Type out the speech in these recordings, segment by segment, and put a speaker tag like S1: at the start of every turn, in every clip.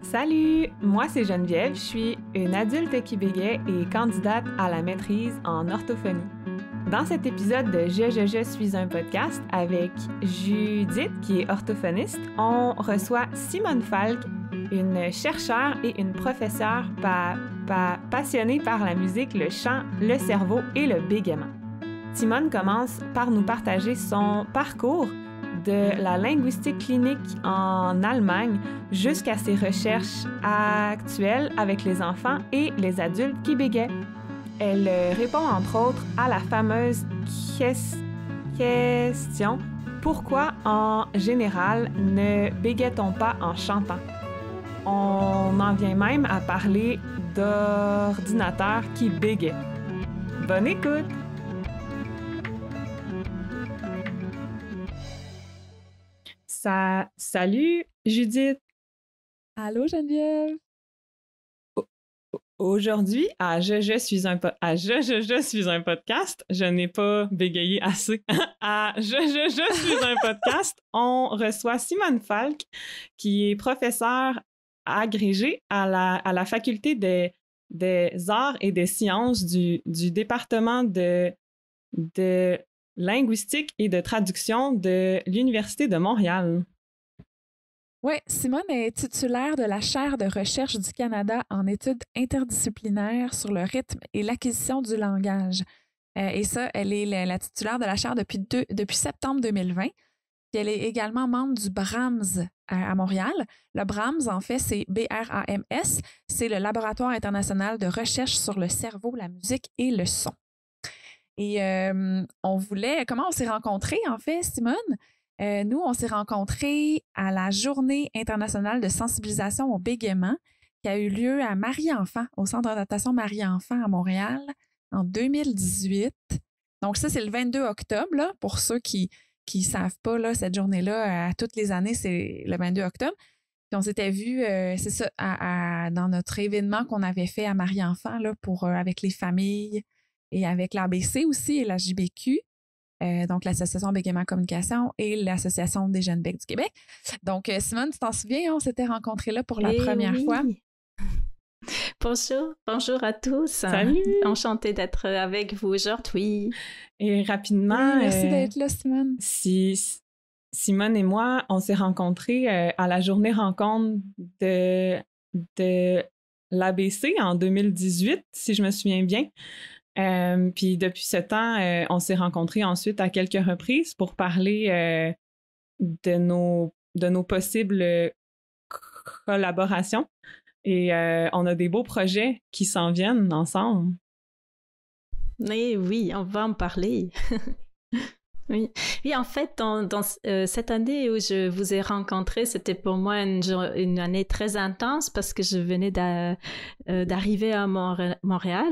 S1: Salut, moi c'est Geneviève, je suis une adulte qui bégait et candidate à la maîtrise en orthophonie. Dans cet épisode de Je suis un podcast avec Judith qui est orthophoniste, on reçoit Simone Falk, une chercheure et une professeure passionnée par la musique, le chant, le cerveau et le bégaiement. Simone commence par nous partager son parcours de la linguistique clinique en Allemagne jusqu'à ses recherches actuelles avec les enfants et les adultes qui bégaient. Elle répond entre autres à la fameuse question « Pourquoi en général ne bégait-on pas en chantant? » On en vient même à parler d'ordinateurs qui bégaient. Bonne écoute! Salut Judith!
S2: Allô Geneviève!
S1: Aujourd'hui, je suis un podcast, je n'ai pas bégayé assez. Je suis un podcast, on reçoit Simone Falk, qui est professeure agrégée à la faculté des arts et des sciences du département de linguistique et de traduction de l'Université de Montréal.
S2: Oui, Simone est titulaire de la chaire de recherche du Canada en études interdisciplinaires sur le rythme et l'acquisition du langage. Et ça, elle est la titulaire de la chaire depuis septembre 2020. Puis elle est également membre du BRAMS à Montréal. Le BRAMS, en fait, c'est B-R-A-M-S. C'est le Laboratoire international de recherche sur le cerveau, la musique et le son. Et comment on s'est rencontrés, en fait, Simone? Nous, on s'est rencontrés à la Journée internationale de sensibilisation au bégaiement qui a eu lieu à Marie-Enfant, au Centre d'adaptation Marie-Enfant à Montréal en 2018. Donc ça, c'est le 22 octobre, là, pour ceux qui ne savent pas, là, cette journée-là, à toutes les années, c'est le 22 octobre. Puis on s'était vus, c'est ça, dans notre événement qu'on avait fait à Marie-Enfant, là, avec les familles et avec l'ABC aussi et la JBQ. Donc l'Association Bégaiement Communication et l'Association des jeunes becs du Québec. Donc, Simone, tu t'en souviens, on s'était rencontrés là pour la première fois.
S3: Bonjour à tous.
S1: Salut!
S3: Enchantée d'être avec vous aujourd'hui.
S1: Et rapidement...
S2: merci d'être là, Simone.
S1: Simone et moi, on s'est rencontrés à la journée rencontre de l'ABC en 2018, si je me souviens bien. Puis depuis ce temps, on s'est rencontrés ensuite à quelques reprises pour parler de nos possibles collaborations. Et on a des beaux projets qui s'en viennent ensemble.
S3: Oui, on va en parler. Oui, en fait, dans cette année où je vous ai rencontré, c'était pour moi une année très intense parce que je venais d'arriver à Montréal.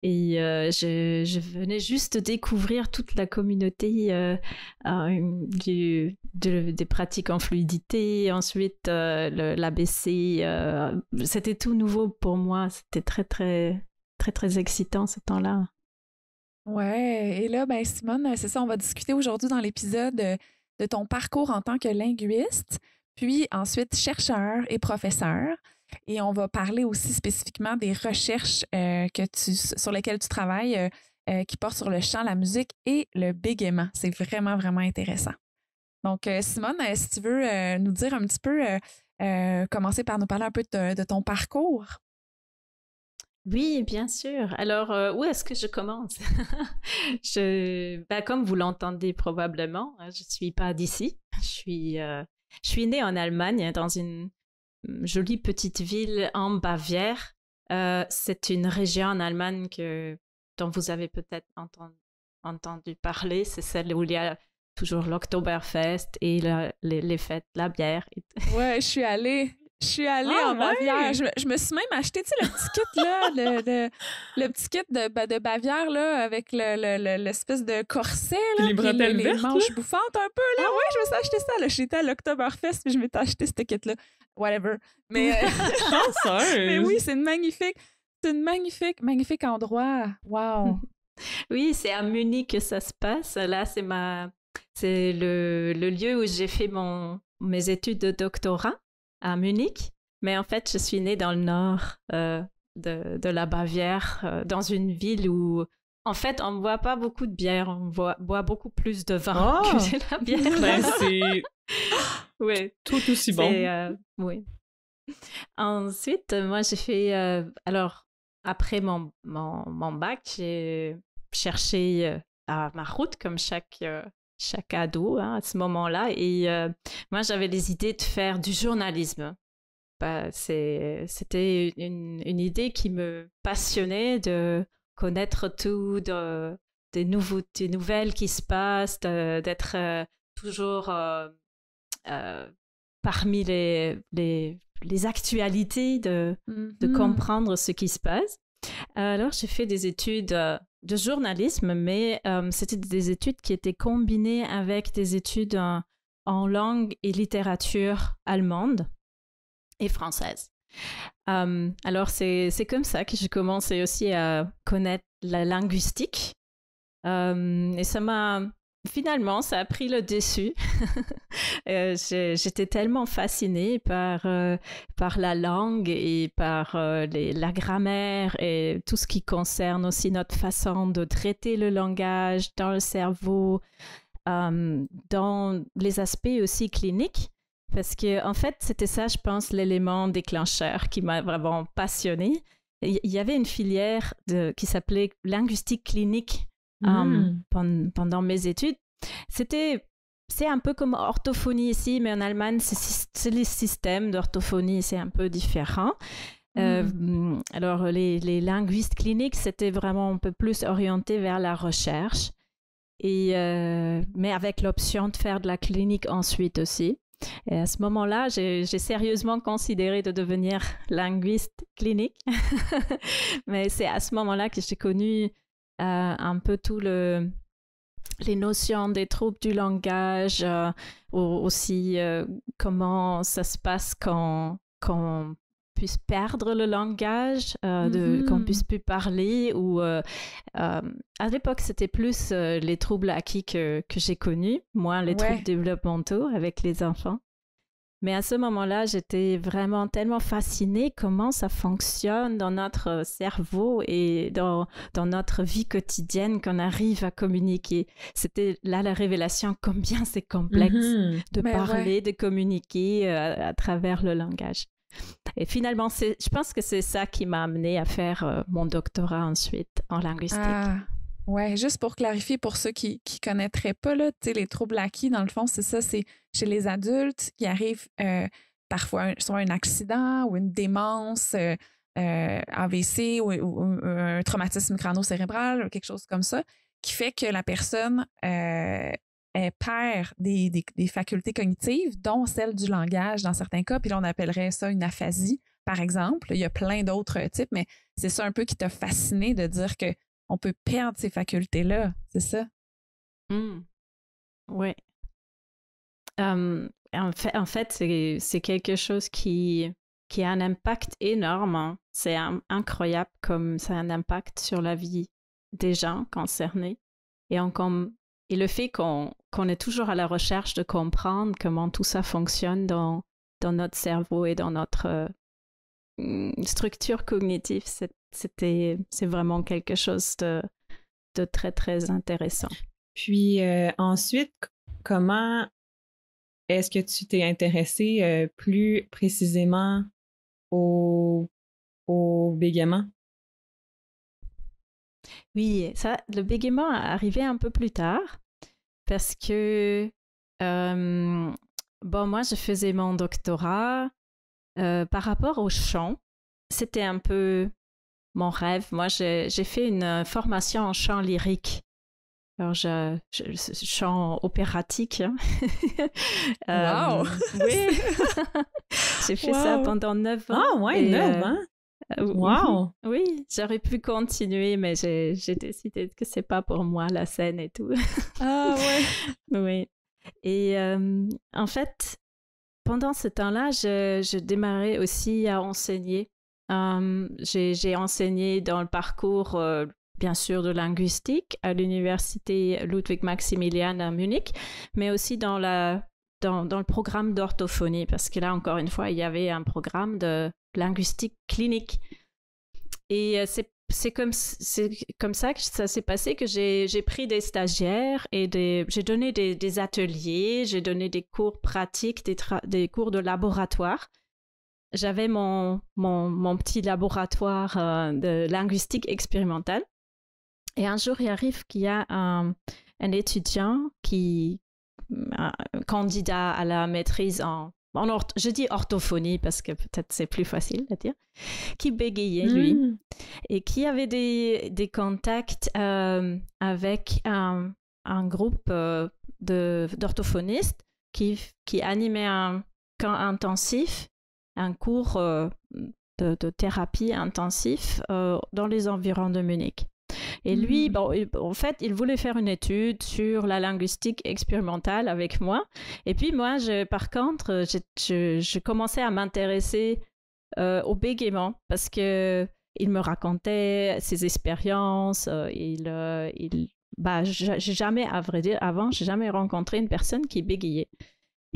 S3: Et je venais juste découvrir toute la communauté des pratiques en fluidité. Ensuite, l'ABC, c'était tout nouveau pour moi. C'était très, très, très, très excitant ce temps-là.
S2: Ouais, et là, ben Simone, c'est ça, on va discuter aujourd'hui dans l'épisode de ton parcours en tant que linguiste, puis ensuite chercheur et professeur. Et on va parler aussi spécifiquement des recherches sur lesquelles tu travailles qui portent sur le chant, la musique et le bégaiement. C'est vraiment, vraiment intéressant. Donc, Simone, si tu veux nous dire un petit peu, commencer par nous parler un peu de ton parcours.
S3: Oui, bien sûr. Alors, où est-ce que je commence? Comme vous l'entendez probablement, je suis pas d'ici. Je suis née en Allemagne, dans une jolie petite ville en Bavière. C'est une région en Allemagne dont vous avez peut-être entendu parler. C'est celle où il y a toujours l'Oktoberfest et les fêtes, la bière.
S2: Ouais, je suis allée en Bavière. Je me suis même acheté, tu sais, le petit kit, là, le petit kit de Bavière, là, avec l'espèce de corset, là,
S1: les bretelles vertes,
S2: manches bouffantes un peu, là. Ouais, je me suis acheté ça, là. J'étais à l'Oktoberfest, puis je m'étais acheté ce kit-là. Whatever. Mais, mais oui, c'est un magnifique endroit. Wow.
S3: Oui, c'est à Munich que ça se passe. Là, c'est le lieu où j'ai fait mes études de doctorat à Munich. Mais en fait, je suis née dans le nord de la Bavière, dans une ville où, en fait, on ne boit pas beaucoup de bière, on boit beaucoup plus de vin que de la bière.
S1: Ben, c'est
S3: Oui.
S1: tout aussi bon.
S3: Oui. Ensuite, moi, j'ai fait... alors, après mon bac, j'ai cherché à ma route, comme chaque ado à ce moment-là. Et moi, j'avais les idées de faire du journalisme. C'était une idée qui me passionnait de connaître tout, des nouvelles qui se passent, d'être toujours parmi les actualités, de comprendre ce qui se passe. Alors, j'ai fait des études de journalisme, mais c'était des études qui étaient combinées avec des études en langue et littérature allemande et française. Alors, c'est comme ça que j'ai commencé aussi à connaître la linguistique. Et finalement, ça a pris le dessus. J'étais tellement fascinée par la langue et par la grammaire et tout ce qui concerne aussi notre façon de traiter le langage dans le cerveau, dans les aspects aussi cliniques. Parce que, en fait, c'était ça, je pense, l'élément déclencheur qui m'a vraiment passionnée. Il y avait une filière qui s'appelait linguistique clinique pendant mes études. C'est un peu comme orthophonie ici, mais en Allemagne, c'est les systèmes d'orthophonie, c'est un peu différent. Alors, les linguistes cliniques, c'était vraiment un peu plus orienté vers la recherche, mais avec l'option de faire de la clinique ensuite aussi. Et à ce moment-là, j'ai sérieusement considéré de devenir linguiste clinique. Mais c'est à ce moment-là que j'ai connu un peu tout les notions des troubles du langage, aussi comment ça se passe quand on puisse perdre le langage, qu'on puisse plus parler. Ou à l'époque, c'était plus les troubles acquis que j'ai connus, moins les troubles développementaux avec les enfants. Mais à ce moment-là, j'étais vraiment tellement fascinée comment ça fonctionne dans notre cerveau et dans notre vie quotidienne qu'on arrive à communiquer. C'était là la révélation combien c'est complexe de parler, de communiquer à travers le langage. Et finalement, je pense que c'est ça qui m'a amenée à faire mon doctorat ensuite en linguistique.
S2: Oui, juste pour clarifier pour ceux qui ne connaîtraient pas, là, les troubles acquis, dans le fond, c'est ça, c'est chez les adultes qui arrivent parfois soit un accident ou une démence, AVC ou un traumatisme crânio-cérébral ou quelque chose comme ça, qui fait que la personne elle perd des facultés cognitives, dont celle du langage dans certains cas, puis là, on appellerait ça une aphasie, par exemple. Il y a plein d'autres types, mais c'est ça un peu qui t'a fasciné de dire que on peut perdre ces facultés-là, c'est ça?
S3: Oui. En fait, c'est quelque chose qui a un impact énorme. Hein. C'est incroyable comme ça a un impact sur la vie des gens concernés. Et le fait qu'on est toujours à la recherche de comprendre comment tout ça fonctionne dans notre cerveau et dans notre structure cognitive, c'est vraiment quelque chose de très, très intéressant.
S1: Puis ensuite, comment est-ce que tu t'es intéressée plus précisément au bégaiement?
S3: Oui, le bégaiement est arrivé un peu plus tard parce que, moi, je faisais mon doctorat par rapport au chant. C'était un peu mon rêve. Moi, j'ai fait une formation en chant lyrique. Alors, chant opératique.
S2: Wow!
S3: Oui! J'ai fait ça pendant 9 ans.
S1: Ah ouais, 9 ans? Wow!
S3: Oui, j'aurais pu continuer, mais j'ai décidé que c'est pas pour moi, la scène et tout.
S2: Ah ouais!
S3: Oui. Et en fait, pendant ce temps-là, je démarrais aussi à enseigner. J'ai enseigné dans le parcours, bien sûr, de linguistique à l'université Ludwig Maximilian à Munich, mais aussi dans la dans le programme d'orthophonie, parce que là, encore une fois, il y avait un programme de linguistique clinique. Et c'est comme ça que ça s'est passé, que j'ai pris des stagiaires et j'ai donné des ateliers, j'ai donné des cours pratiques, des cours de laboratoire. J'avais mon petit laboratoire de linguistique expérimentale. Et un jour, il arrive qu'il y a un étudiant un candidat à la maîtrise je dis orthophonie parce que peut-être c'est plus facile à dire, qui bégayait, lui, et qui avait des contacts avec un groupe d'orthophonistes qui animait un camp intensif, un cours de thérapie intensif dans les environs de Munich. Et lui, en fait, il voulait faire une étude sur la linguistique expérimentale avec moi. Et puis moi, par contre, je commençais à m'intéresser au bégaiement parce que il me racontait ses expériences. J'ai jamais, à vrai dire, avant, j'ai jamais rencontré une personne qui bégayait.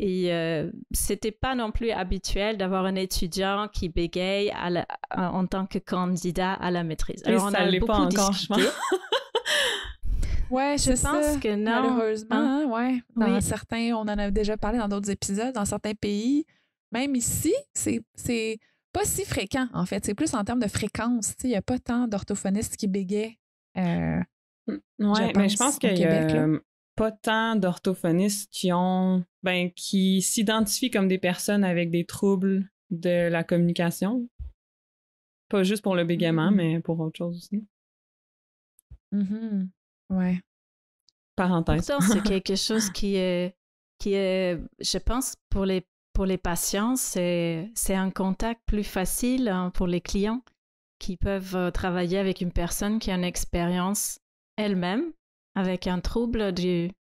S3: Et c'était pas non plus habituel d'avoir un étudiant qui bégaye en tant que candidat à la maîtrise.
S1: Alors, on a beaucoup discuté.
S2: Ouais, je
S3: pense que non.
S2: Malheureusement, ouais. Dans certains, on en a déjà parlé dans d'autres épisodes, dans certains pays, même ici, c'est pas si fréquent, en fait. C'est plus en termes de fréquence. Il n'y a pas tant d'orthophonistes qui bégayent.
S1: Mais je pense qu'il y a pas tant d'orthophonistes qui s'identifient comme des personnes avec des troubles de la communication. Pas juste pour le bégaiement, mais pour autre chose aussi.
S2: Ouais.
S1: Parenthèse.
S3: Pourtant, c'est quelque chose qui est, je pense, pour les patients, c'est un contact plus facile pour les clients qui peuvent travailler avec une personne qui a une expérience elle-même avec un trouble du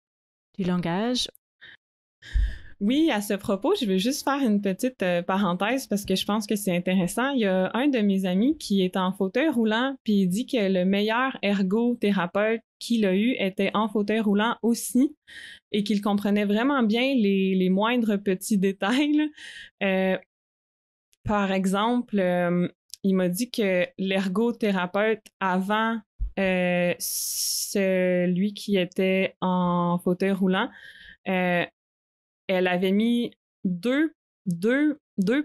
S3: langage.
S1: Oui, à ce propos, je vais juste faire une petite parenthèse parce que je pense que c'est intéressant. Il y a un de mes amis qui est en fauteuil roulant, puis il dit que le meilleur ergothérapeute qu'il a eu était en fauteuil roulant aussi et qu'il comprenait vraiment bien les moindres petits détails. Par exemple, il m'a dit que l'ergothérapeute avant celui qui était en fauteuil roulant, elle avait mis deux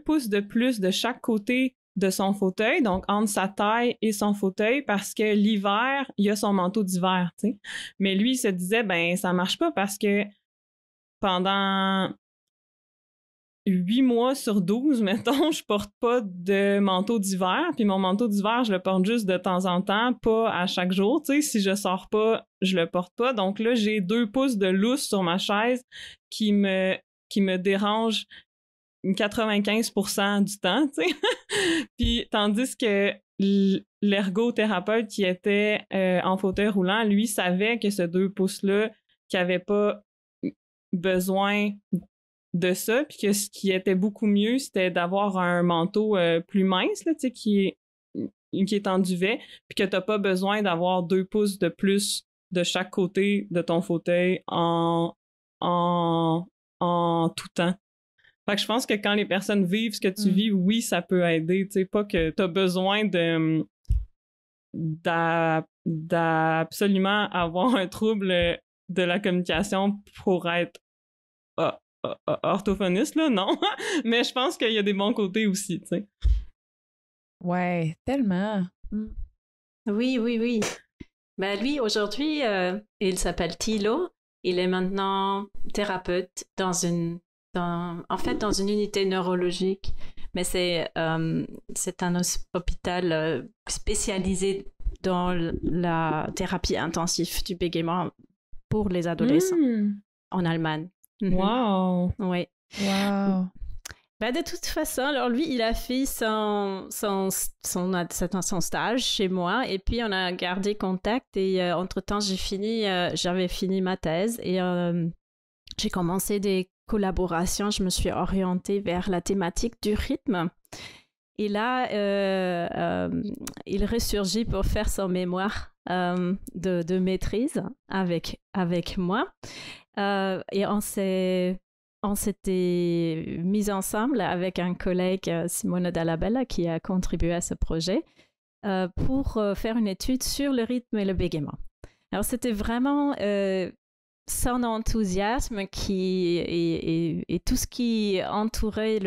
S1: pouces de plus de chaque côté de son fauteuil, donc entre sa taille et son fauteuil, parce que l'hiver, il y a son manteau d'hiver, tu sais. Mais lui, il se disait, ça marche pas parce que pendant 8 mois sur 12, mettons, je porte pas de manteau d'hiver, puis mon manteau d'hiver, je le porte juste de temps en temps, pas à chaque jour, tu sais, si je sors pas, je le porte pas, donc là, j'ai 2 pouces de lousse sur ma chaise qui me dérange 95% du temps, tu sais, puis tandis que l'ergothérapeute qui était en fauteuil roulant, lui, savait que ce 2 pouces-là, qu'il avait pas besoin de ça, puis que ce qui était beaucoup mieux, c'était d'avoir un manteau plus mince, là, tu sais, qui est en duvet, puis que t'as pas besoin d'avoir 2 pouces de plus de chaque côté de ton fauteuil en tout temps. Fait que je pense que quand les personnes vivent ce que tu vis, oui, ça peut aider, tu sais, pas que t'as besoin d'absolument avoir un trouble de la communication pour être orthophoniste, là, non. Mais je pense qu'il y a des bons côtés aussi, tu sais.
S2: Ouais, tellement.
S3: Oui. Ben lui, aujourd'hui, il s'appelle Thilo. Il est maintenant thérapeute dans une unité neurologique. Mais c'est un hôpital spécialisé dans la thérapie intensive du bégaiement pour les adolescents en Allemagne.
S1: Wow!
S3: Oui.
S2: Wow!
S3: Ben de toute façon, alors lui, il a fait son stage chez moi et puis on a gardé contact et entre-temps, j'avais fini ma thèse et j'ai commencé des collaborations. Je me suis orientée vers la thématique du rythme. Et là, il ressurgit pour faire son mémoire de maîtrise avec moi. Et on s'est on s'était mis ensemble avec un collègue, Simone Dalla Bella, qui a contribué à ce projet, pour faire une étude sur le rythme et le bégaiement. Alors, c'était vraiment son enthousiasme et tout ce qui entourait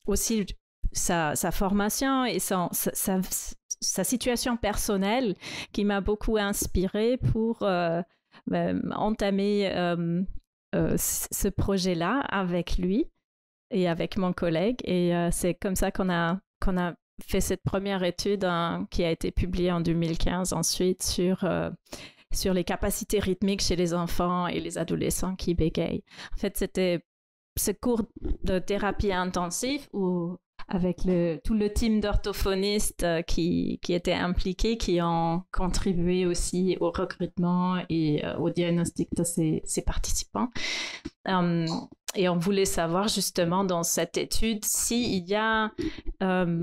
S3: aussi sa formation et sa situation personnelle qui m'a beaucoup inspirée pour entamer ce projet-là avec lui et avec mon collègue. Et c'est comme ça qu'on a fait cette première étude qui a été publiée en 2015 ensuite sur les capacités rythmiques chez les enfants et les adolescents qui bégayent. En fait, c'était ce cours de thérapie intensive où avec tout le team d'orthophonistes qui étaient impliqués, qui ont contribué aussi au recrutement et au diagnostic de ces participants. Et on voulait savoir justement dans cette étude s'il y a un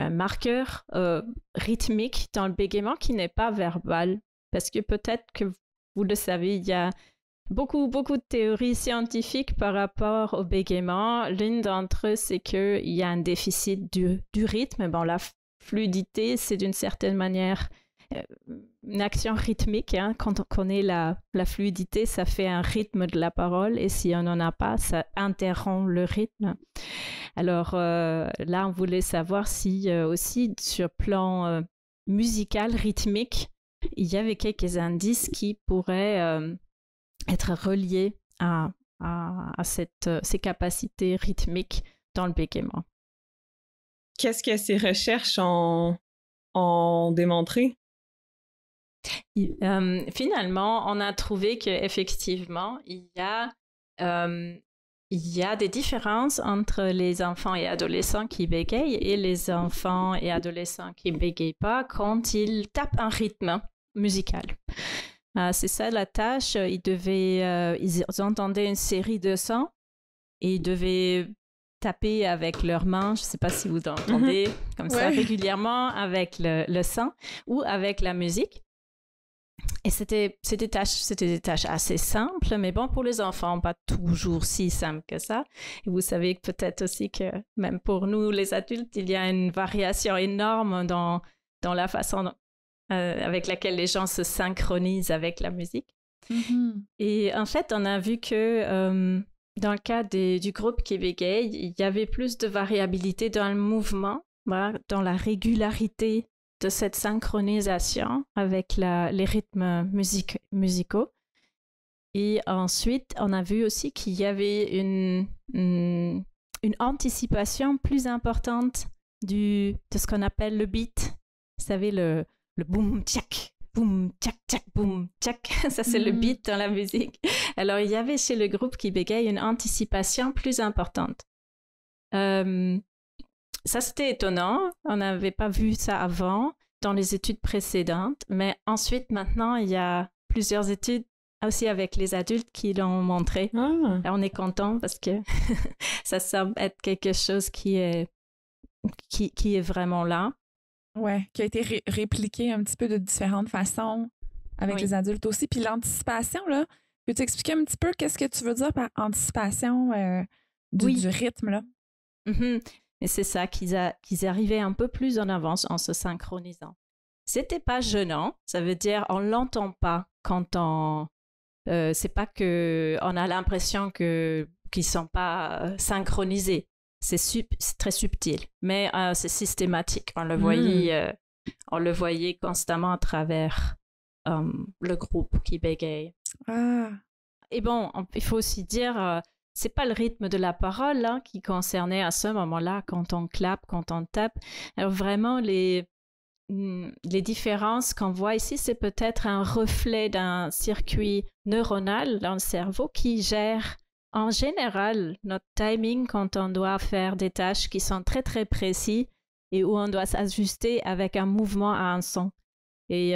S3: marqueur rythmique dans le bégaiement qui n'est pas verbal. Parce que peut-être que vous le savez, il y a beaucoup de théories scientifiques par rapport au bégaiement. L'une d'entre eux, c'est qu'il y a un déficit du rythme. Bon, la fluidité, c'est d'une certaine manière une action rythmique. Hein. Quand on connaît la fluidité, ça fait un rythme de la parole. Et si on n'en a pas, ça interrompt le rythme. Alors là, on voulait savoir si aussi sur plan musical, rythmique, il y avait quelques indices qui pourraient être reliés à ces capacités rythmiques dans le bégaiement.
S1: Qu'est-ce que ces recherches ont démontré?
S3: Finalement, on a trouvé qu'effectivement, il y a des différences entre les enfants et adolescents qui bégayent et les enfants et adolescents qui ne bégayent pas quand ils tapent un rythme musical. C'est ça la tâche. Ils entendaient une série de sons et ils devaient taper avec leurs mains, je ne sais pas si vous entendez, comme ça régulièrement avec le son ou avec la musique. Et c'était des tâches assez simples, mais bon, pour les enfants, pas toujours si simple que ça. Et vous savez peut-être aussi que même pour nous, les adultes, il y a une variation énorme dans la façon avec laquelle les gens se synchronisent avec la musique. Mm-hmm. Et en fait, on a vu que dans le cas du groupe qui bégaye, il y avait plus de variabilité dans le mouvement, voilà, dans la régularité de cette synchronisation avec les rythmes musicaux. Et ensuite, on a vu aussi qu'il y avait une anticipation plus importante de ce qu'on appelle le beat. Vous savez, le boum, tchac, boum, tchac, tchac, boum, tchac. Ça, c'est le beat dans la musique. Alors, il y avait chez le groupe qui bégaye une anticipation plus importante. Ça, c'était étonnant. On n'avait pas vu ça avant dans les études précédentes. Mais ensuite, maintenant, il y a plusieurs études aussi avec les adultes qui l'ont montré. Ah. On est content parce que ça semble être quelque chose qui est vraiment là.
S2: Oui, qui a été répliqué un petit peu de différentes façons avec les adultes aussi. Puis l'anticipation, là, peux-tu expliquer un petit peu qu'est-ce que tu veux dire par anticipation du rythme, là?
S3: Mm-hmm. Et c'est ça, qu'ils arrivaient un peu plus en avance en se synchronisant. C'était pas gênant, ça veut dire on l'entend pas quand c'est pas que on a l'impression qu'ils sont pas synchronisés. C'est très subtil, mais c'est systématique. On le voyait constamment à travers le groupe qui bégaye. Ah. Et bon, il faut aussi dire, c'est pas le rythme de la parole hein, qui concernait à ce moment-là quand on clappe, quand on tape. Alors vraiment, les différences qu'on voit ici, c'est peut-être un reflet d'un circuit neuronal dans le cerveau qui gère en général notre timing quand on doit faire des tâches qui sont très très précises et où on doit s'ajuster avec un mouvement à un son. Et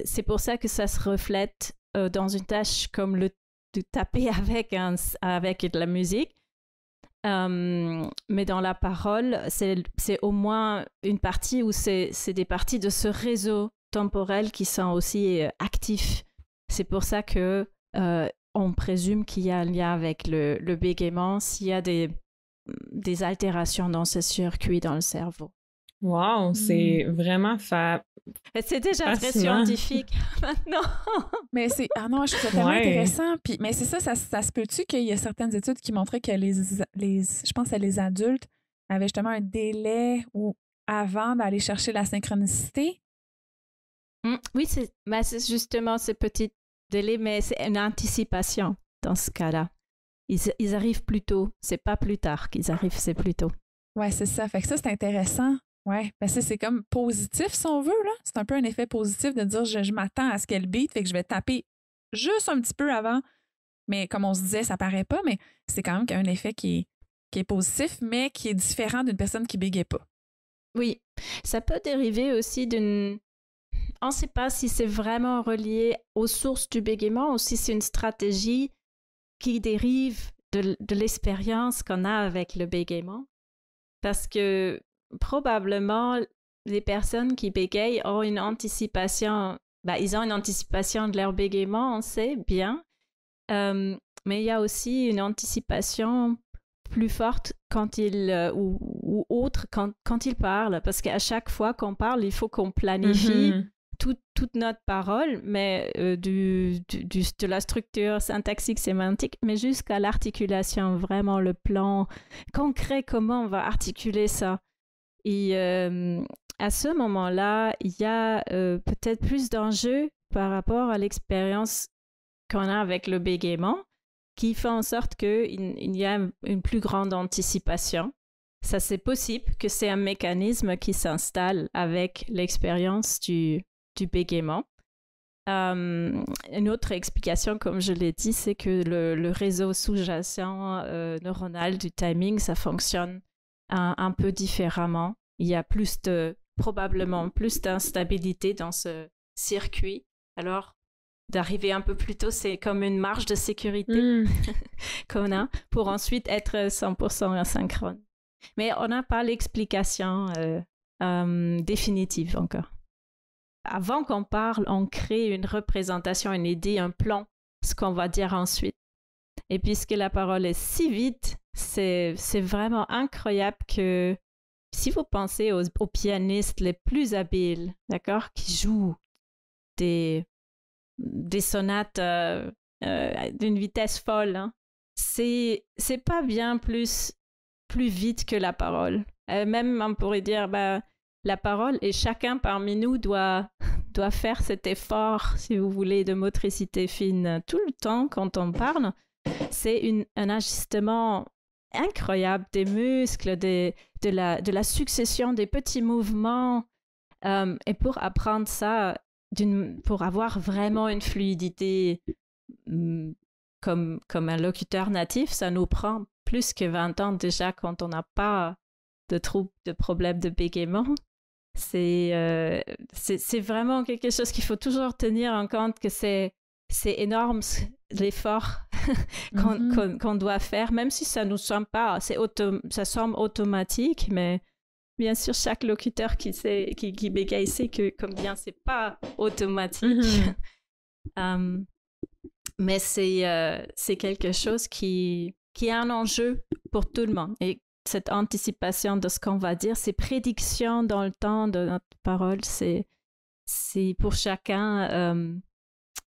S3: c'est pour ça que ça se reflète dans une tâche comme de taper avec de la musique. Mais dans la parole, c'est au moins une partie où c'est des parties de ce réseau temporel qui sont aussi actifs. C'est pour ça que on présume qu'il y a un lien avec le bégaiement s'il y a des altérations dans ce circuit dans le cerveau.
S1: Wow, c'est vraiment
S3: C'est déjà
S1: fascinant.
S3: très scientifique maintenant.
S2: Mais ah non, je trouve ça tellement intéressant. Puis, mais c'est ça se peut-tu qu'il y a certaines études qui montraient que je pense que les adultes avaient justement un délai avant d'aller chercher la synchronicité?
S3: Oui, c'est justement ce petit délai, mais c'est une anticipation dans ce cas-là. Ils arrivent plus tôt, c'est pas plus tard qu'ils arrivent, c'est plus tôt.
S2: Ouais, c'est ça. Fait que ça, c'est intéressant. Ouais, parce que c'est comme positif, si on veut, là. C'est un peu un effet positif de dire je m'attends à ce qu'elle beat, fait que je vais taper juste un petit peu avant. Mais comme on se disait, ça paraît pas, mais c'est quand même un effet qui est positif, mais qui est différent d'une personne qui bégaye pas.
S3: Oui, ça peut dériver aussi d'une... On ne sait pas si c'est vraiment relié aux sources du bégaiement ou si c'est une stratégie qui dérive de l'expérience qu'on a avec le bégaiement. Parce que probablement, les personnes qui bégayent ont une anticipation, ils ont une anticipation de leur bégaiement, on sait bien, mais il y a aussi une anticipation plus forte quand ou autre quand ils parlent, parce qu'à chaque fois qu'on parle, il faut qu'on planifie toute notre parole, mais de la structure syntaxique, sémantique, mais jusqu'à l'articulation, vraiment le plan concret, comment on va articuler ça. Et à ce moment-là, il y a peut-être plus d'enjeux par rapport à l'expérience qu'on a avec le bégaiement, qui fait en sorte qu'il y a une plus grande anticipation. Ça, c'est possible que c'est un mécanisme qui s'installe avec l'expérience du bégaiement. Une autre explication, comme je l'ai dit, c'est que le réseau sous-jacent neuronal du timing, ça fonctionne un peu différemment. Il y a probablement plus d'instabilité dans ce circuit. Alors, d'arriver un peu plus tôt, c'est comme une marge de sécurité qu'on a pour ensuite être 100% asynchrone. Mais on n'a pas l'explication définitive encore. Avant qu'on parle, on crée une représentation, une idée, un plan, ce qu'on va dire ensuite. Et puisque la parole est si vite, c'est vraiment incroyable que si vous pensez aux pianistes les plus habiles, d'accord, qui jouent des sonates d'une vitesse folle, hein, c'est pas bien plus vite que la parole. Même on pourrait dire la parole, et chacun parmi nous doit faire cet effort, si vous voulez, de motricité fine tout le temps quand on parle. C'est un ajustement incroyable des muscles, de la succession des petits mouvements. Et pour apprendre ça, pour avoir vraiment une fluidité comme un locuteur natif, ça nous prend plus que 20 ans déjà quand on n'a pas de problème de bégaiement. C'est vraiment quelque chose qu'il faut toujours tenir en compte, que c'est énorme l'effort qu'on doit faire, même si ça nous semble pas, ça semble automatique, mais bien sûr chaque locuteur qui bégaye sait que combien c'est pas automatique. Mais c'est quelque chose qui est un enjeu pour tout le monde. Et cette anticipation de ce qu'on va dire, ces prédictions dans le temps de notre parole, c'est pour chacun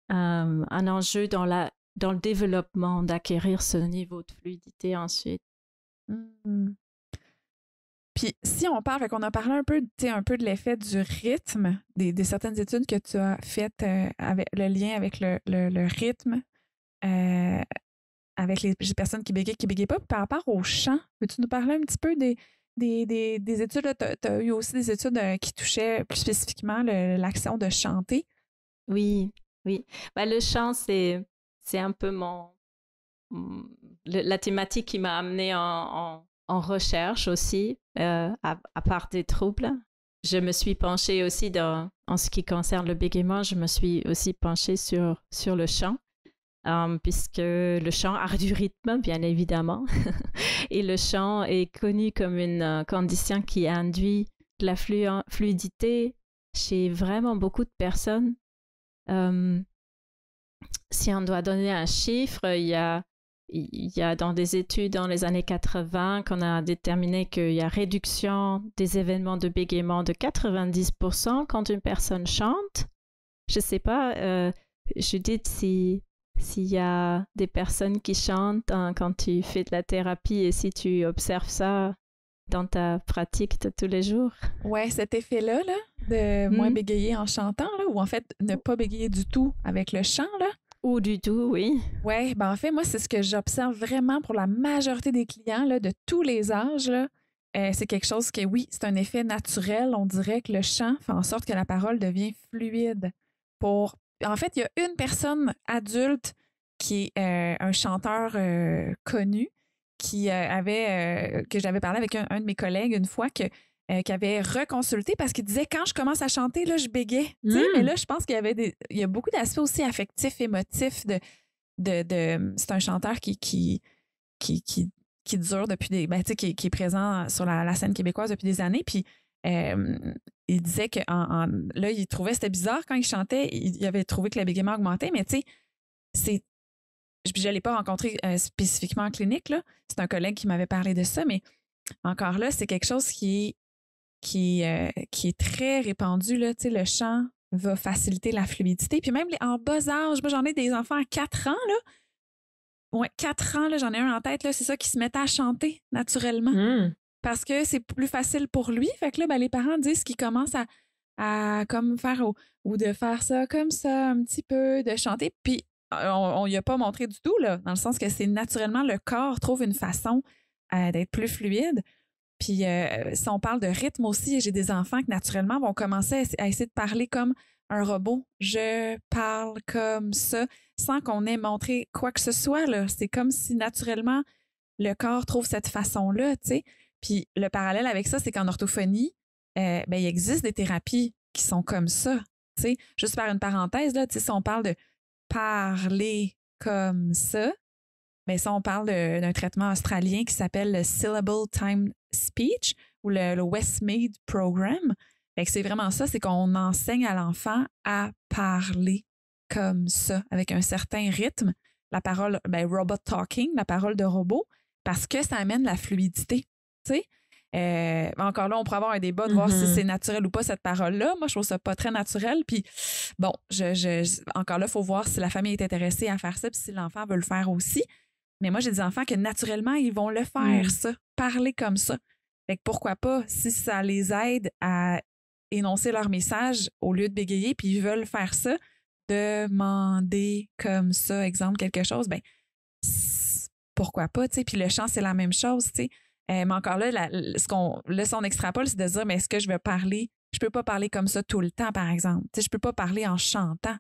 S3: un enjeu dans le développement, d'acquérir ce niveau de fluidité ensuite.
S2: Puis si on parle, qu'on a parlé un peu de l'effet du rythme, des certaines études que tu as faites avec le lien avec le rythme, avec les personnes qui bégayent pas. Par rapport au chant, peux-tu nous parler un petit peu des études? Tu as eu aussi des études qui touchaient plus spécifiquement l'action de chanter.
S3: Oui. Le chant, c'est un peu la thématique qui m'a amenée en recherche aussi, à part des troubles. Je me suis penchée aussi en ce qui concerne le bégaiement, je me suis aussi penchée sur le chant. Puisque le chant a du rythme, bien évidemment. Et le chant est connu comme une condition qui induit de la fluidité chez vraiment beaucoup de personnes. si on doit donner un chiffre, il y a dans des études dans les années 80 qu'on a déterminé qu'il y a réduction des événements de bégaiement de 90% quand une personne chante. Je ne sais pas, Judith, s'il y a des personnes qui chantent quand tu fais de la thérapie et si tu observes ça dans ta pratique de tous les jours.
S2: Ouais, cet effet-là, là, de moins bégayer en chantant, là, ou en fait, ne pas bégayer du tout avec le chant, là.
S3: Ou du tout, oui.
S2: Oui, ben en fait, moi, c'est ce que j'observe vraiment pour la majorité des clients là, de tous les âges. Là. C'est quelque chose que, oui, c'est un effet naturel. On dirait que le chant fait en sorte que la parole devient fluide. En fait, il y a une personne adulte qui est un chanteur connu que j'avais parlé avec un de mes collègues une fois qui avait reconsulté parce qu'il disait quand je commence à chanter, là, je bégayais. Mais là, je pense il y a beaucoup d'aspects aussi affectifs, émotifs. C'est un chanteur qui dure depuis qui est présent sur la scène québécoise depuis des années. Puis il disait que là, il trouvait c'était bizarre quand il chantait. Il avait trouvé que le bégaiement augmentait, mais tu sais, je ne l'ai pas rencontré spécifiquement en clinique, là. C'est un collègue qui m'avait parlé de ça, mais encore là, c'est quelque chose qui est très répandu. Là. Tu sais, le chant va faciliter la fluidité. Puis même en bas âge, moi, j'en ai des enfants à 4 ans. Là. Ouais, 4 ans, là, j'en ai un en tête, là, c'est ça, qui se mettent à chanter naturellement. Parce que c'est plus facile pour lui. Fait que là, ben, les parents disent qu'ils commencent à comme faire ou de faire ça comme ça, un petit peu, de chanter. Puis on n'y a pas montré du tout, là, dans le sens que c'est naturellement le corps trouve une façon d'être plus fluide. Puis si on parle de rythme aussi, j'ai des enfants qui naturellement vont commencer à essayer de parler comme un robot. Je parle comme ça, sans qu'on ait montré quoi que ce soit, là. C'est comme si naturellement le corps trouve cette façon-là, tu sais. Puis le parallèle avec ça, c'est qu'en orthophonie, ben, il existe des thérapies qui sont comme ça, tu sais. Juste faire une parenthèse, là, tu sais, si on parle de parler comme ça, mais ça, on parle d'un traitement australien qui s'appelle le Syllable Time Speech ou le Westmead Program. Fait que c'est vraiment ça, c'est qu'on enseigne à l'enfant à parler comme ça, avec un certain rythme. La parole, ben, robot talking, la parole de robot, parce que ça amène la fluidité. Tu sais? Encore là, on pourrait avoir un débat de voir si c'est naturel ou pas, cette parole-là. Moi, je trouve ça pas très naturel. Puis, bon, encore là, il faut voir si la famille est intéressée à faire ça, puis si l'enfant veut le faire aussi. Mais moi, j'ai des enfants que naturellement, ils vont le faire, ça, parler comme ça. Fait que pourquoi pas, si ça les aide à énoncer leur message au lieu de bégayer, puis ils veulent faire ça, demander comme ça, exemple, quelque chose, ben pourquoi pas, tu sais. Puis le chant, c'est la même chose, tu sais. Mais encore là, si on extrapole, c'est de dire, mais est-ce que je vais parler, je peux pas parler comme ça tout le temps, par exemple. Tu sais, je peux pas parler en chantant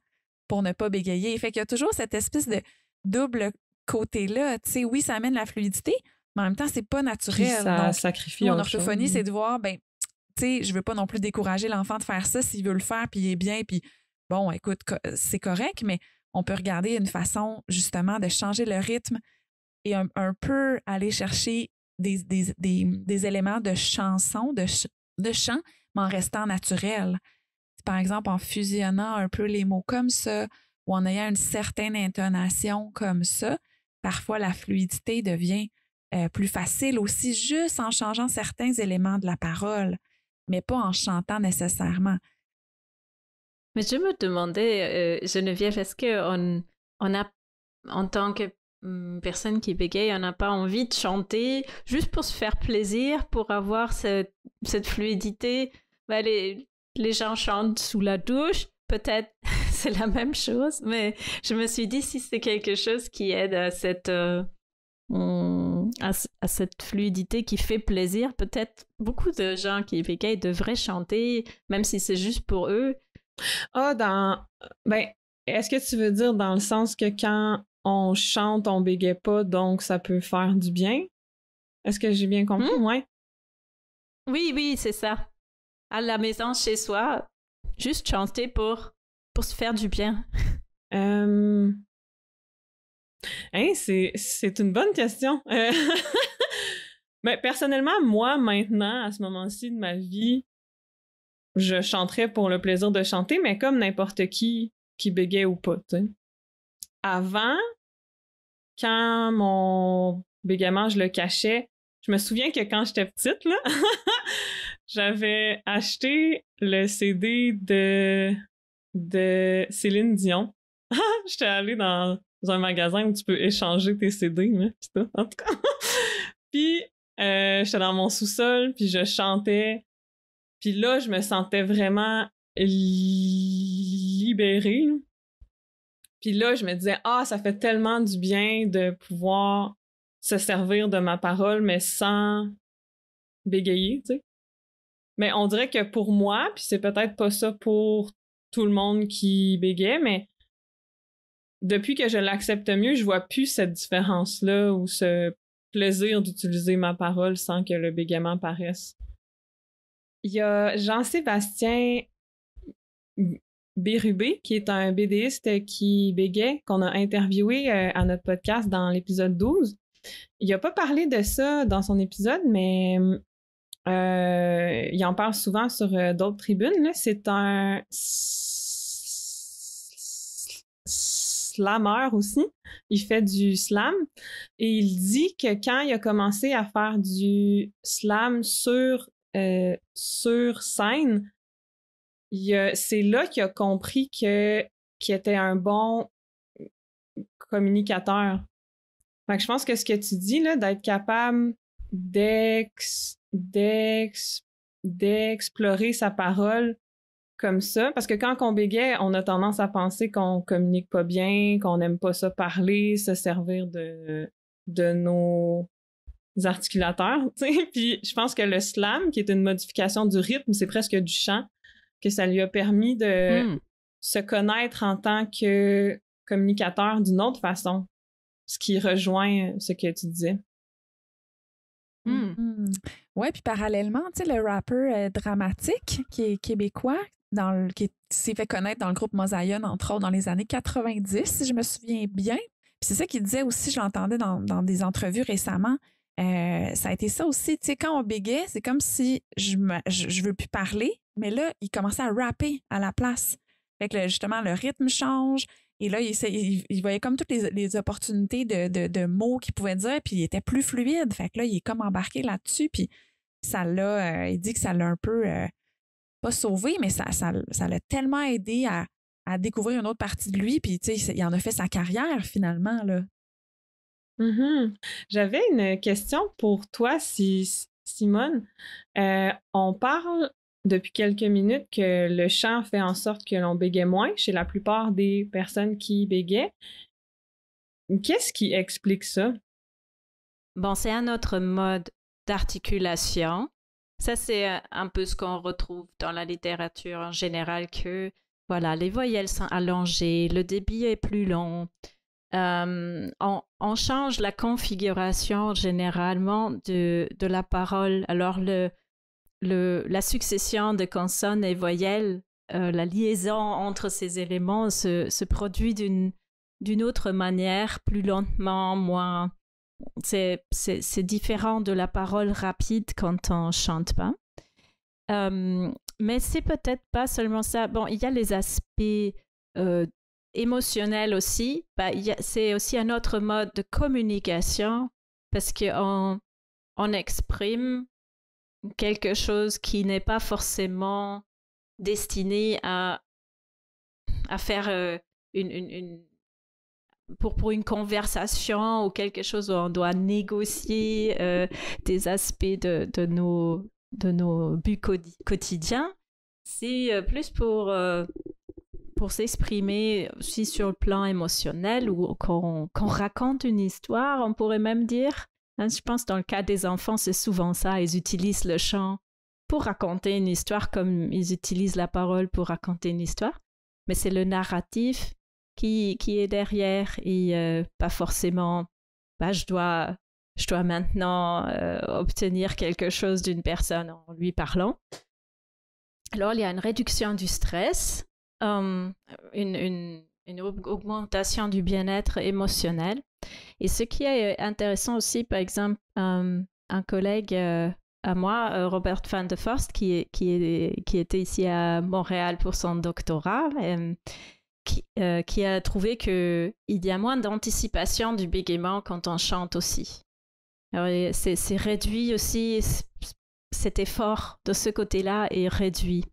S2: pour ne pas bégayer. Fait qu'il y a toujours cette espèce de double côté-là. Tu sais, oui, ça amène la fluidité, mais en même temps, c'est pas naturel.
S1: Puis ça
S2: donc,
S1: sacrifie
S2: en
S1: autre
S2: orthophonie,
S1: chose.
S2: c'est de voir, ben, tu sais, je veux pas non plus décourager l'enfant de faire ça s'il veut le faire, puis il est bien, puis bon, écoute, c'est correct, mais on peut regarder une façon, justement, de changer le rythme et un peu aller chercher des éléments de chanson, de chant, mais en restant naturel. Par exemple, en fusionnant un peu les mots comme ça ou en ayant une certaine intonation comme ça, parfois la fluidité devient plus facile aussi juste en changeant certains éléments de la parole, mais pas en chantant nécessairement.
S3: Mais je me demandais, Geneviève, est-ce qu'on a, en tant que personne qui bégaye, on n'a pas envie de chanter juste pour se faire plaisir, pour avoir cette fluidité? Ben, les gens chantent sous la douche, peut-être c'est la même chose, mais je me suis dit si c'est quelque chose qui aide à cette fluidité qui fait plaisir, peut-être beaucoup de gens qui bégayent devraient chanter, même si c'est juste pour eux.
S1: Ben, est-ce que tu veux dire dans le sens que quand on chante, on bégaye pas, donc ça peut faire du bien? Est-ce que j'ai bien compris? Ouais.
S3: Oui, c'est ça. À la maison, chez soi, juste chanter pour se faire du bien.
S1: C'est une bonne question. Ben, personnellement, moi, maintenant, à ce moment-ci de ma vie, je chanterais pour le plaisir de chanter, mais comme n'importe qui bégaye ou pas, tu sais. avant, quand mon bégaiement, je le cachais, je me souviens que quand j'étais petite, là, j'avais acheté le CD de Céline Dion. J'étais allée dans un magasin où tu peux échanger tes CD, là, pis tout, en tout cas. Puis, j'étais dans mon sous-sol, puis je chantais. Puis là, je me sentais vraiment libérée. Puis là, je me disais, ça fait tellement du bien de pouvoir se servir de ma parole, mais sans bégayer, tu sais. Mais on dirait que pour moi, puis c'est peut-être pas ça pour tout le monde qui bégaye, mais depuis que je l'accepte mieux, je vois plus cette différence-là ou ce plaisir d'utiliser ma parole sans que le bégaiement paraisse. Il y a Jean-Sébastien Bérubé, qui est un BDiste qui bégait, qu'on a interviewé à notre podcast dans l'épisode 12. Il a pas parlé de ça dans son épisode, mais il en parle souvent sur d'autres tribunes. Là. C'est un slammer aussi. Il fait du slam. Et il dit que quand il a commencé à faire du slam sur scène, c'est là qu'il a compris qu'il était un bon communicateur. Fait que je pense que ce que tu dis, là, d'être capable d'explorer sa parole comme ça, parce que quand on bégaye, on a tendance à penser qu'on communique pas bien, qu'on n'aime pas ça parler, se servir de nos articulateurs, tu sais. Puis je pense que le slam, qui est une modification du rythme, c'est presque du chant, que ça lui a permis de se connaître en tant que communicateur d'une autre façon, ce qui rejoint ce que tu disais.
S2: Oui, puis parallèlement, tu sais, le rappeur Dramatique, qui est québécois, qui s'est fait connaître dans le groupe Mosaïon, entre autres, dans les années 90, si je me souviens bien. Puis c'est ça qu'il disait aussi, je l'entendais dans des entrevues récemment. Ça a été ça aussi, tu sais, quand on bégait, c'est comme si je veux plus parler, mais là, il commençait à rapper à la place. Fait que justement, le rythme change. Et là, il voyait comme toutes les opportunités de mots qu'il pouvait dire, puis il était plus fluide. Fait que là, il est comme embarqué là-dessus, puis il dit que ça l'a un peu, pas sauvé, mais ça l'a tellement aidé à découvrir une autre partie de lui, puis tu sais, il en a fait sa carrière finalement, là.
S1: Mm-hmm. J'avais une question pour toi, Simone. On parle depuis quelques minutes que le chant fait en sorte que l'on bégaye moins chez la plupart des personnes qui bégaient. Qu'est-ce qui explique ça?
S3: Bon, c'est un autre mode d'articulation. Ça, c'est un peu ce qu'on retrouve dans la littérature en général, que voilà, les voyelles sont allongées, le débit est plus long. On change la configuration généralement de la parole. Alors, la succession de consonnes et voyelles, la liaison entre ces éléments se produit d'une autre manière, plus lentement, moins... C'est différent de la parole rapide quand on chante pas. Mais c'est peut-être pas seulement ça. Bon, il y a les aspects émotionnels aussi. C'est aussi un autre mode de communication parce qu'on exprime quelque chose qui n'est pas forcément destiné à faire pour une conversation ou quelque chose où on doit négocier des aspects de nos buts quotidiens. C'est plus pour s'exprimer aussi sur le plan émotionnel ou qu'on raconte une histoire, on pourrait même dire. Je pense dans le cas des enfants, c'est souvent ça. Ils utilisent le chant pour raconter une histoire comme ils utilisent la parole pour raconter une histoire. Mais c'est le narratif qui est derrière et pas forcément je dois maintenant obtenir quelque chose d'une personne en lui parlant. Alors, il y a une réduction du stress, une augmentation du bien-être émotionnel. Et ce qui est intéressant aussi, par exemple, un collègue à moi, Robert Van de Forst, qui était ici à Montréal pour son doctorat, qui a trouvé qu'il y a moins d'anticipation du bégaiement quand on chante aussi. Alors, c'est réduit aussi, cet effort de ce côté-là est réduit.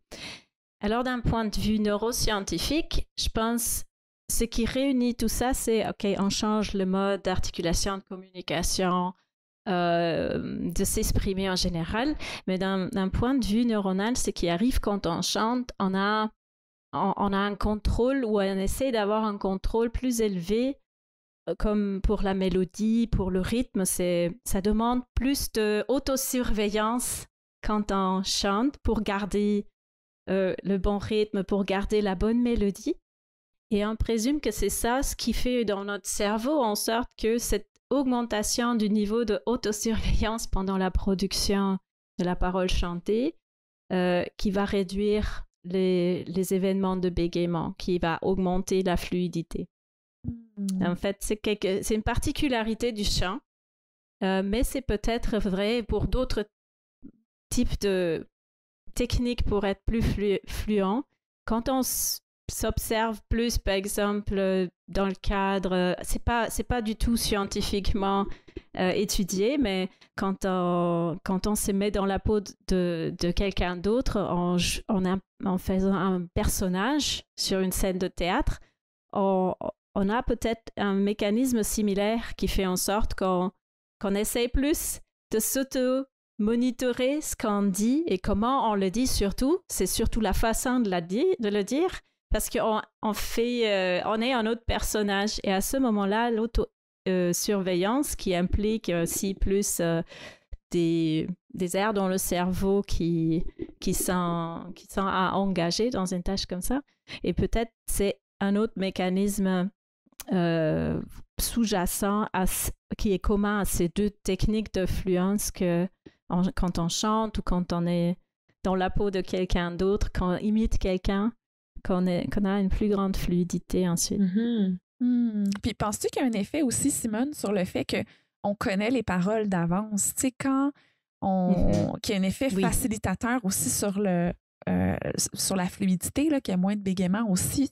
S3: Alors, d'un point de vue neuroscientifique, je pense ce qui réunit tout ça, c'est OK, on change le mode d'articulation, de communication, de s'exprimer en général, mais d'un point de vue neuronal, ce qui arrive quand on chante, on a un contrôle ou on essaie d'avoir un contrôle plus élevé, comme pour la mélodie, pour le rythme, ça demande plus d'autosurveillance quand on chante pour garder le bon rythme, pour garder la bonne mélodie. Et on présume que c'est ça ce qui fait dans notre cerveau en sorte que cette augmentation du niveau de autosurveillance pendant la production de la parole chantée qui va réduire les événements de bégaiement, qui va augmenter la fluidité. En fait, c'est une particularité du chant, mais c'est peut-être vrai pour d'autres types de techniques pour être plus fluent. Quand on s'observe plus, par exemple, dans le cadre, c'est pas du tout scientifiquement étudié, mais quand on se met dans la peau de quelqu'un d'autre en faisant un personnage sur une scène de théâtre, on a peut-être un mécanisme similaire qui fait en sorte qu'on essaie plus de s'auto-monitorer ce qu'on dit et comment on le dit surtout. C'est surtout la façon de le dire. Parce qu'on est un autre personnage. Et à ce moment-là, l'auto-surveillance qui implique aussi plus des aires dans le cerveau qui sont engagés dans une tâche comme ça. Et peut-être c'est un autre mécanisme sous-jacent qui est commun à ces deux techniques de fluence quand on chante ou quand on est dans la peau de quelqu'un d'autre, quand on imite quelqu'un, qu'on a une plus grande fluidité ensuite.
S2: Puis penses-tu qu'il y a un effet aussi, Simone, sur le fait qu'on connaît les paroles d'avance? Tu sais, qu'il y a un effet facilitateur aussi sur la fluidité, là, qu'il y a moins de bégaiement aussi?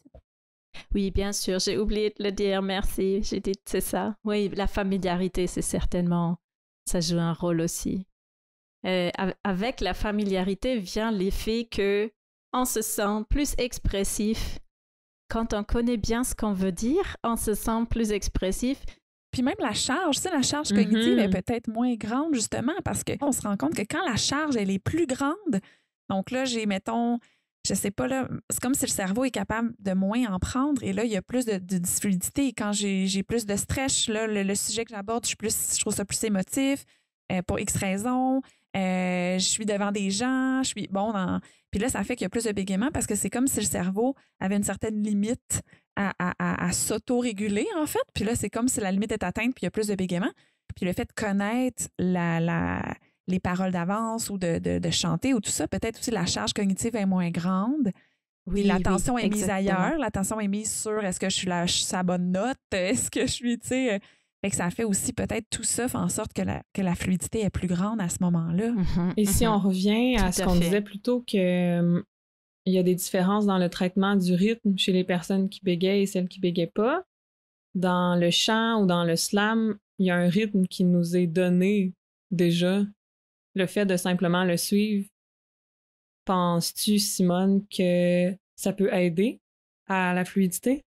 S3: Oui, bien sûr. J'ai oublié de le dire. Merci. J'ai dit, c'est ça. Oui, la familiarité, c'est certainement... Ça joue un rôle aussi. Avec la familiarité vient l'effet que on se sent plus expressif. Quand on connaît bien ce qu'on veut dire, on se sent plus expressif.
S2: Puis même la charge, la charge cognitive est peut-être moins grande, justement, parce qu'on se rend compte que quand la charge, elle est plus grande, donc là, mettons, je sais pas, là, c'est comme si le cerveau est capable de moins en prendre, et là, il y a plus de fluidité. Et quand j'ai plus de stress, là, le sujet que j'aborde, je trouve ça plus émotif, pour X raisons. Je suis devant des gens, je suis Puis là, ça fait qu'il y a plus de bégaiement parce que c'est comme si le cerveau avait une certaine limite à s'auto-réguler, en fait. Puis là, c'est comme si la limite est atteinte puis il y a plus de bégaiement. Puis le fait de connaître les paroles d'avance ou de chanter ou tout ça, peut-être aussi la charge cognitive est moins grande. Oui, l'attention est mise ailleurs. L'attention est mise sur est-ce que je suis sa bonne note? Est-ce que je suis, tu sais... Fait que ça fait aussi peut-être tout ça fait en sorte que la fluidité est plus grande à ce moment-là.
S1: Et si on revient à ce qu'on disait plus tôt, qu'il y a des différences dans le traitement du rythme chez les personnes qui bégayent et celles qui bégayent pas, dans le chant ou dans le slam, il y a un rythme qui nous est donné déjà. Le fait de simplement le suivre, penses-tu, Simone, que ça peut aider à la fluidité?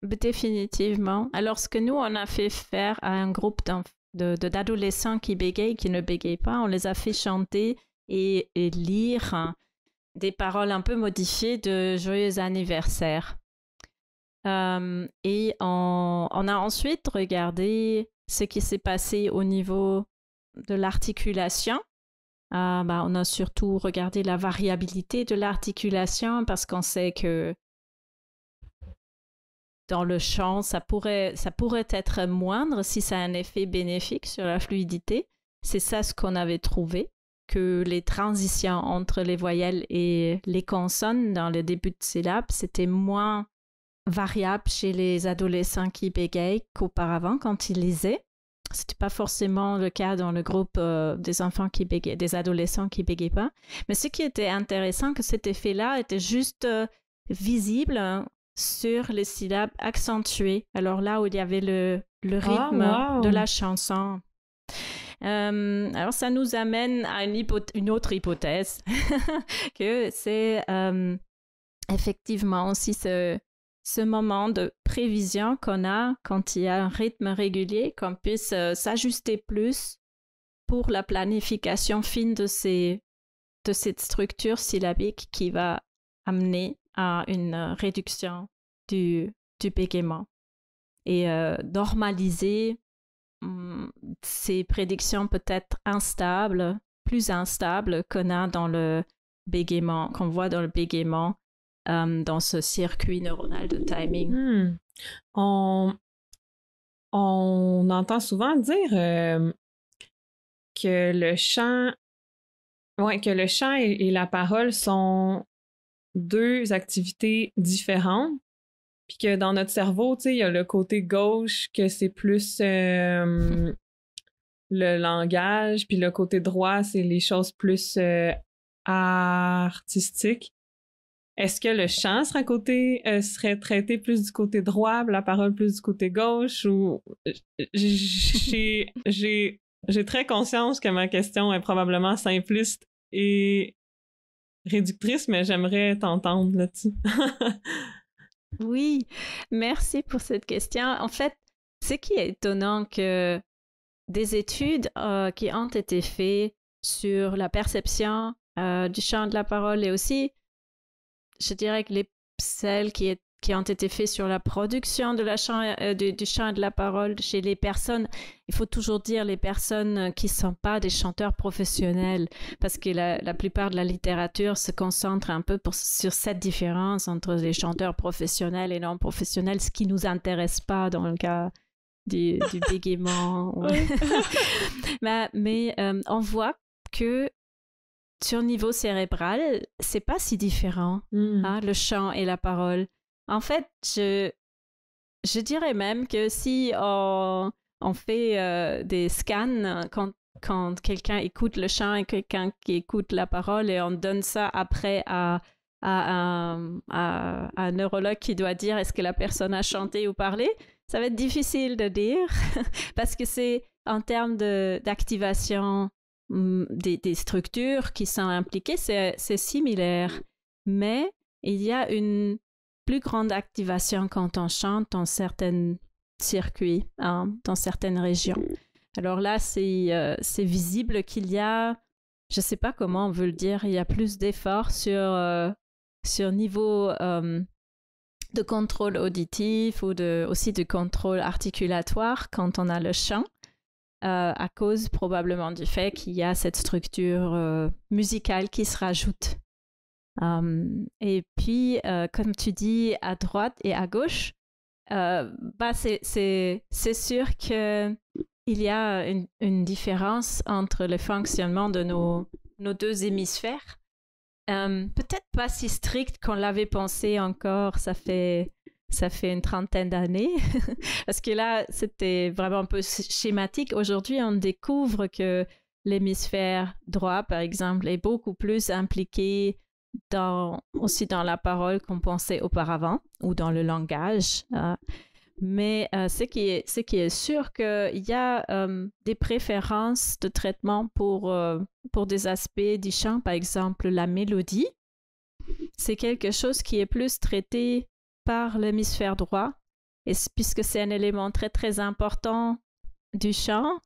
S3: Définitivement. Alors, ce que nous, on a fait faire à un groupe d'adolescents qui bégayent, qui ne bégayent pas, on les a fait chanter et lire des paroles un peu modifiées de Joyeux anniversaire. Et on a ensuite regardé ce qui s'est passé au niveau de l'articulation. On a surtout regardé la variabilité de l'articulation parce qu'on sait que dans le chant, ça pourrait être moindre si ça a un effet bénéfique sur la fluidité. C'est ça ce qu'on avait trouvé, que les transitions entre les voyelles et les consonnes dans le début de syllabes, c'était moins variable chez les adolescents qui bégayent qu'auparavant quand ils lisaient. C'était pas forcément le cas dans le groupe des enfants qui bégayent, des adolescents qui bégayaient pas. Mais ce qui était intéressant, que cet effet-là était juste visible sur les syllabes accentuées. Alors là où il y avait le rythme de la chanson. Alors ça nous amène à une autre hypothèse, que c'est effectivement aussi ce moment de prévision qu'on a quand il y a un rythme régulier, qu'on puisse s'ajuster plus pour la planification fine de cette structure syllabique qui va amener à une réduction du bégaiement et normaliser ces prédictions peut-être instables, plus instables qu'on a dans le bégaiement, qu'on voit dans le bégaiement dans ce circuit neuronal de timing.
S1: On entend souvent dire que le chant et la parole sont deux activités différentes, puis que dans notre cerveau, tu sais, il y a le côté gauche que c'est plus le langage, puis le côté droit, c'est les choses plus artistiques. Est-ce que le chant serait traité plus du côté droit, la parole plus du côté gauche, ou j'ai très conscience que ma question est probablement simpliste et réductrice, mais j'aimerais t'entendre là-dessus.
S3: Oui, merci pour cette question. En fait, ce qui est étonnant que des études qui ont été faites sur la perception du chant de la parole et aussi, je dirais que celles qui ont été faites sur la production de du chant et de la parole chez les personnes, il faut toujours dire les personnes qui ne sont pas des chanteurs professionnels, parce que la plupart de la littérature se concentre un peu sur cette différence entre les chanteurs professionnels et non professionnels, ce qui ne nous intéresse pas dans le cas du bégaiement. mais on voit que sur le niveau cérébral, c'est pas si différent, le chant et la parole. En fait, je dirais même que si on fait des scans quand quelqu'un écoute le chant et quelqu'un qui écoute la parole et on donne ça après à un neurologue qui doit dire est-ce que la personne a chanté ou parlé, ça va être difficile de dire parce que c'est en termes d'activation des structures qui sont impliquées, c'est similaire. Mais il y a une plus grande activation quand on chante dans certains circuits, dans certaines régions. Alors là, c'est visible qu'il y a, je ne sais pas comment on veut le dire, il y a plus d'efforts sur niveau de contrôle auditif ou aussi de contrôle articulatoire quand on a le chant. À cause probablement du fait qu'il y a cette structure musicale qui se rajoute. Et puis, comme tu dis, à droite et à gauche, c'est sûr qu'il y a une différence entre le fonctionnement de nos deux hémisphères. Peut-être pas si strict qu'on l'avait pensé encore, ça fait une trentaine d'années, parce que là, c'était vraiment un peu schématique. Aujourd'hui, on découvre que l'hémisphère droit, par exemple, est beaucoup plus impliqué aussi dans la parole qu'on pensait auparavant, ou dans le langage. Mais ce qui est sûr, qu'il y a des préférences de traitement pour des aspects du chant, par exemple la mélodie. C'est quelque chose qui est plus traité par l'hémisphère droit, et puisque c'est un élément très très important du chant,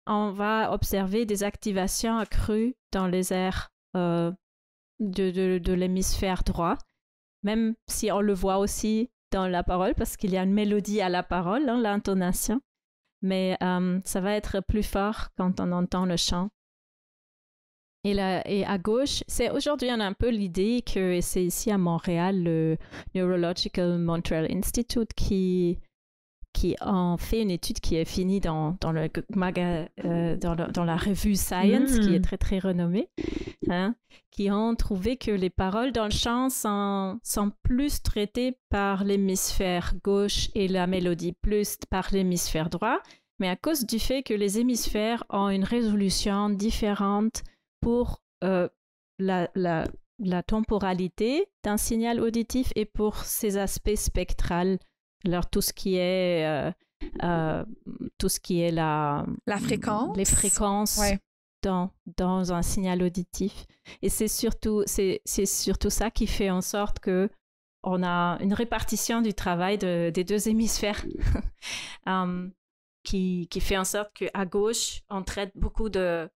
S3: on va observer des activations accrues dans les aires de l'hémisphère droit, même si on le voit aussi dans la parole, parce qu'il y a une mélodie à la parole, l'intonation, mais ça va être plus fort quand on entend le chant. Et à gauche, aujourd'hui, on a un peu l'idée que c'est ici à Montréal, le Neurological Montreal Institute qui a fait une étude qui est finie dans la revue Science, qui est très, très renommée, qui ont trouvé que les paroles dans le chant sont plus traitées par l'hémisphère gauche et la mélodie plus par l'hémisphère droit, mais à cause du fait que les hémisphères ont une résolution différente pour la temporalité d'un signal auditif et pour ses aspects spectrales. Alors tout ce qui est
S2: La fréquence.
S3: les fréquences
S2: Ouais.
S3: dans un signal auditif. Et c'est surtout ça qui fait en sorte que on a une répartition du travail des deux hémisphères qui fait en sorte qu'à gauche, on traite beaucoup de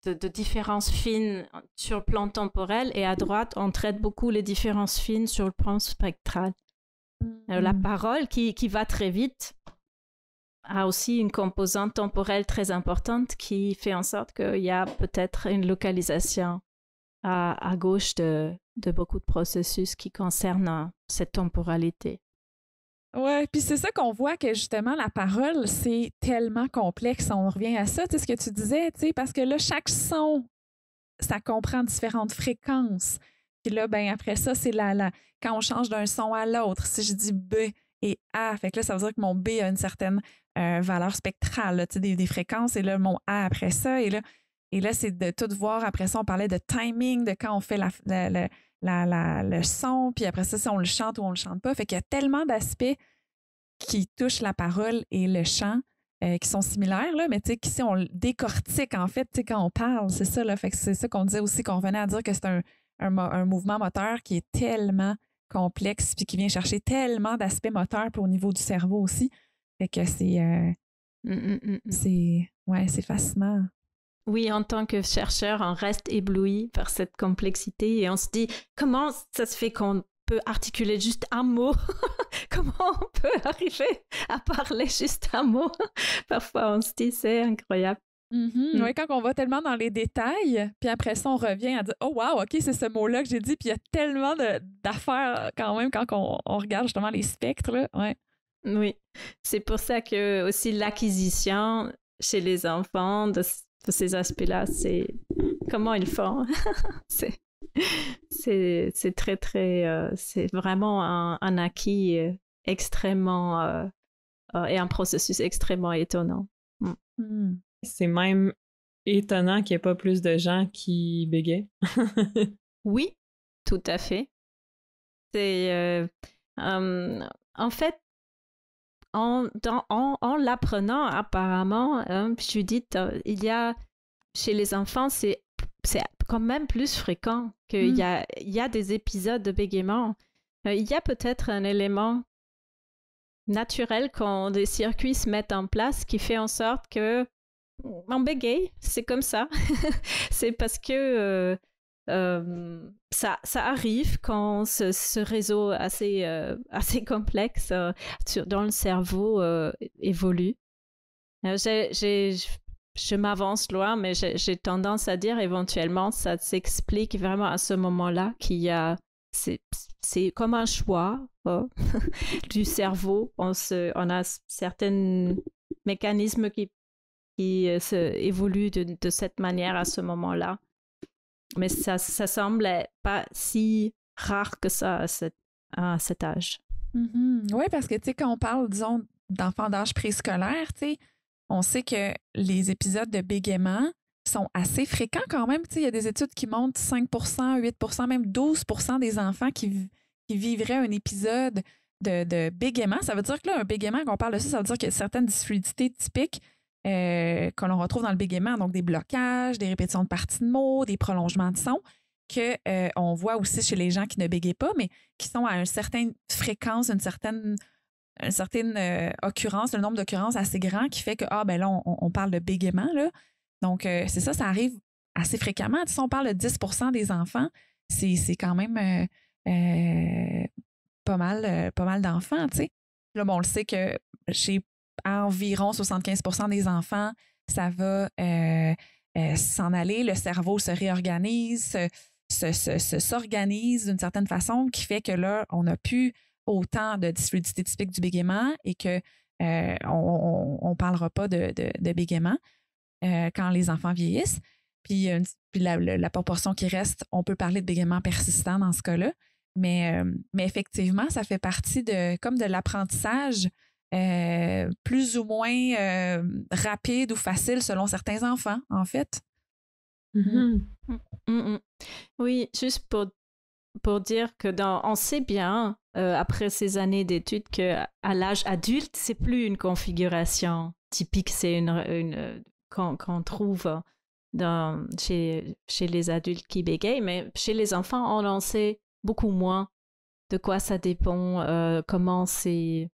S3: différences fines sur le plan temporel et à droite, on traite beaucoup les différences fines sur le plan spectral. La parole qui va très vite a aussi une composante temporelle très importante qui fait en sorte qu'il y a peut-être une localisation à gauche de beaucoup de processus qui concernent cette temporalité.
S2: Ouais, puis c'est ça qu'on voit que justement la parole, c'est tellement complexe. On revient à ça, tu sais, ce que tu disais, tu sais, parce que là, chaque son, ça comprend différentes fréquences. Puis là, ben après ça, c'est quand on change d'un son à l'autre. Si je dis B et A, fait que là, ça veut dire que mon B a une certaine valeur spectrale, là, tu sais, des fréquences, et là, mon A après ça, et là, c'est de tout voir. Après ça, on parlait de timing, de quand on fait le son, puis après ça, si on le chante ou on le chante pas. Fait qu'il y a tellement d'aspects qui touchent la parole et le chant qui sont similaires, là, mais tu sais, si on le décortique, en fait, tu sais, quand on parle, c'est ça, là. Fait que c'est ça qu'on disait aussi, qu'on revenait à dire que c'est un mouvement moteur qui est tellement complexe puis qui vient chercher tellement d'aspects moteurs pour au niveau du cerveau aussi. Fait que c'est fascinant.
S3: Oui, en tant que chercheur, on reste ébloui par cette complexité et on se dit comment ça se fait qu'on peut articuler juste un mot? Comment on peut arriver à parler juste un mot? Parfois, on se dit c'est incroyable.
S2: Oui, quand on va tellement dans les détails, puis après ça, on revient à dire « Oh wow, OK, c'est ce mot-là que j'ai dit », puis il y a tellement d'affaires quand même quand on regarde justement les spectres, là. Ouais.
S3: Oui, c'est pour ça que aussi l'acquisition chez les enfants de ces aspects-là, c'est comment ils font. c'est très, très... c'est vraiment un acquis extrêmement... et un processus extrêmement étonnant.
S1: C'est même étonnant qu'il n'y ait pas plus de gens qui bégaient.
S3: Oui, tout à fait. C'est... en fait, en l'apprenant, apparemment, Judith, il y a chez les enfants, c'est quand même plus fréquent qu'il y a des épisodes de bégaiement. Il y a peut-être un élément naturel quand des circuits se mettent en place qui fait en sorte que on bégaye, c'est comme ça. C'est parce que ça arrive quand ce réseau assez complexe dans le cerveau évolue. Je m'avance loin, mais j'ai tendance à dire éventuellement ça s'explique vraiment à ce moment-là qu'il y a c'est comme un choix du cerveau. On a certains mécanismes qui évoluent de cette manière à ce moment-là. Mais ça semble pas si rare que ça à cet âge.
S2: Oui, parce que, tu sais, quand on parle, disons, d'enfants d'âge préscolaire, tu sais, on sait que les épisodes de bégaiement sont assez fréquents quand même. Tu sais, il y a des études qui montrent 5 8 même 12 des enfants qui vivraient un épisode de bégaiement. Ça veut dire que là, un bégaiement, quand on parle de ça, ça veut dire qu'il y a certaines disfluidités typiques que l'on retrouve dans le bégaiement, donc des blocages, des répétitions de parties de mots, des prolongements de sons, qu'on voit aussi chez les gens qui ne bégayent pas, mais qui sont à une certaine fréquence, une certaine occurrence, le nombre d'occurrences assez grand qui fait que, ben là, on parle de bégaiement, là. Donc, c'est ça arrive assez fréquemment. Si on parle de 10 des enfants, c'est quand même pas mal d'enfants, tu sais. Là, bon, on le sait que chez environ 75 des enfants, ça va s'en aller. Le cerveau se réorganise, s'organise d'une certaine façon qui fait que là, on n'a plus autant de dysfluidité typique du bégaiement et que on ne parlera pas de bégaiement quand les enfants vieillissent. Puis la proportion qui reste, on peut parler de bégaiement persistant dans ce cas-là. Mais effectivement, ça fait partie comme de l'apprentissage plus ou moins rapide ou facile selon certains enfants, en fait.
S1: Mhm.
S3: Oui, juste pour dire que on sait bien, après ces années d'études, qu'à l'âge adulte, c'est plus une configuration typique, c'est qu'on trouve chez les adultes qui bégayent, mais chez les enfants, on en sait beaucoup moins de quoi ça dépend, comment c'est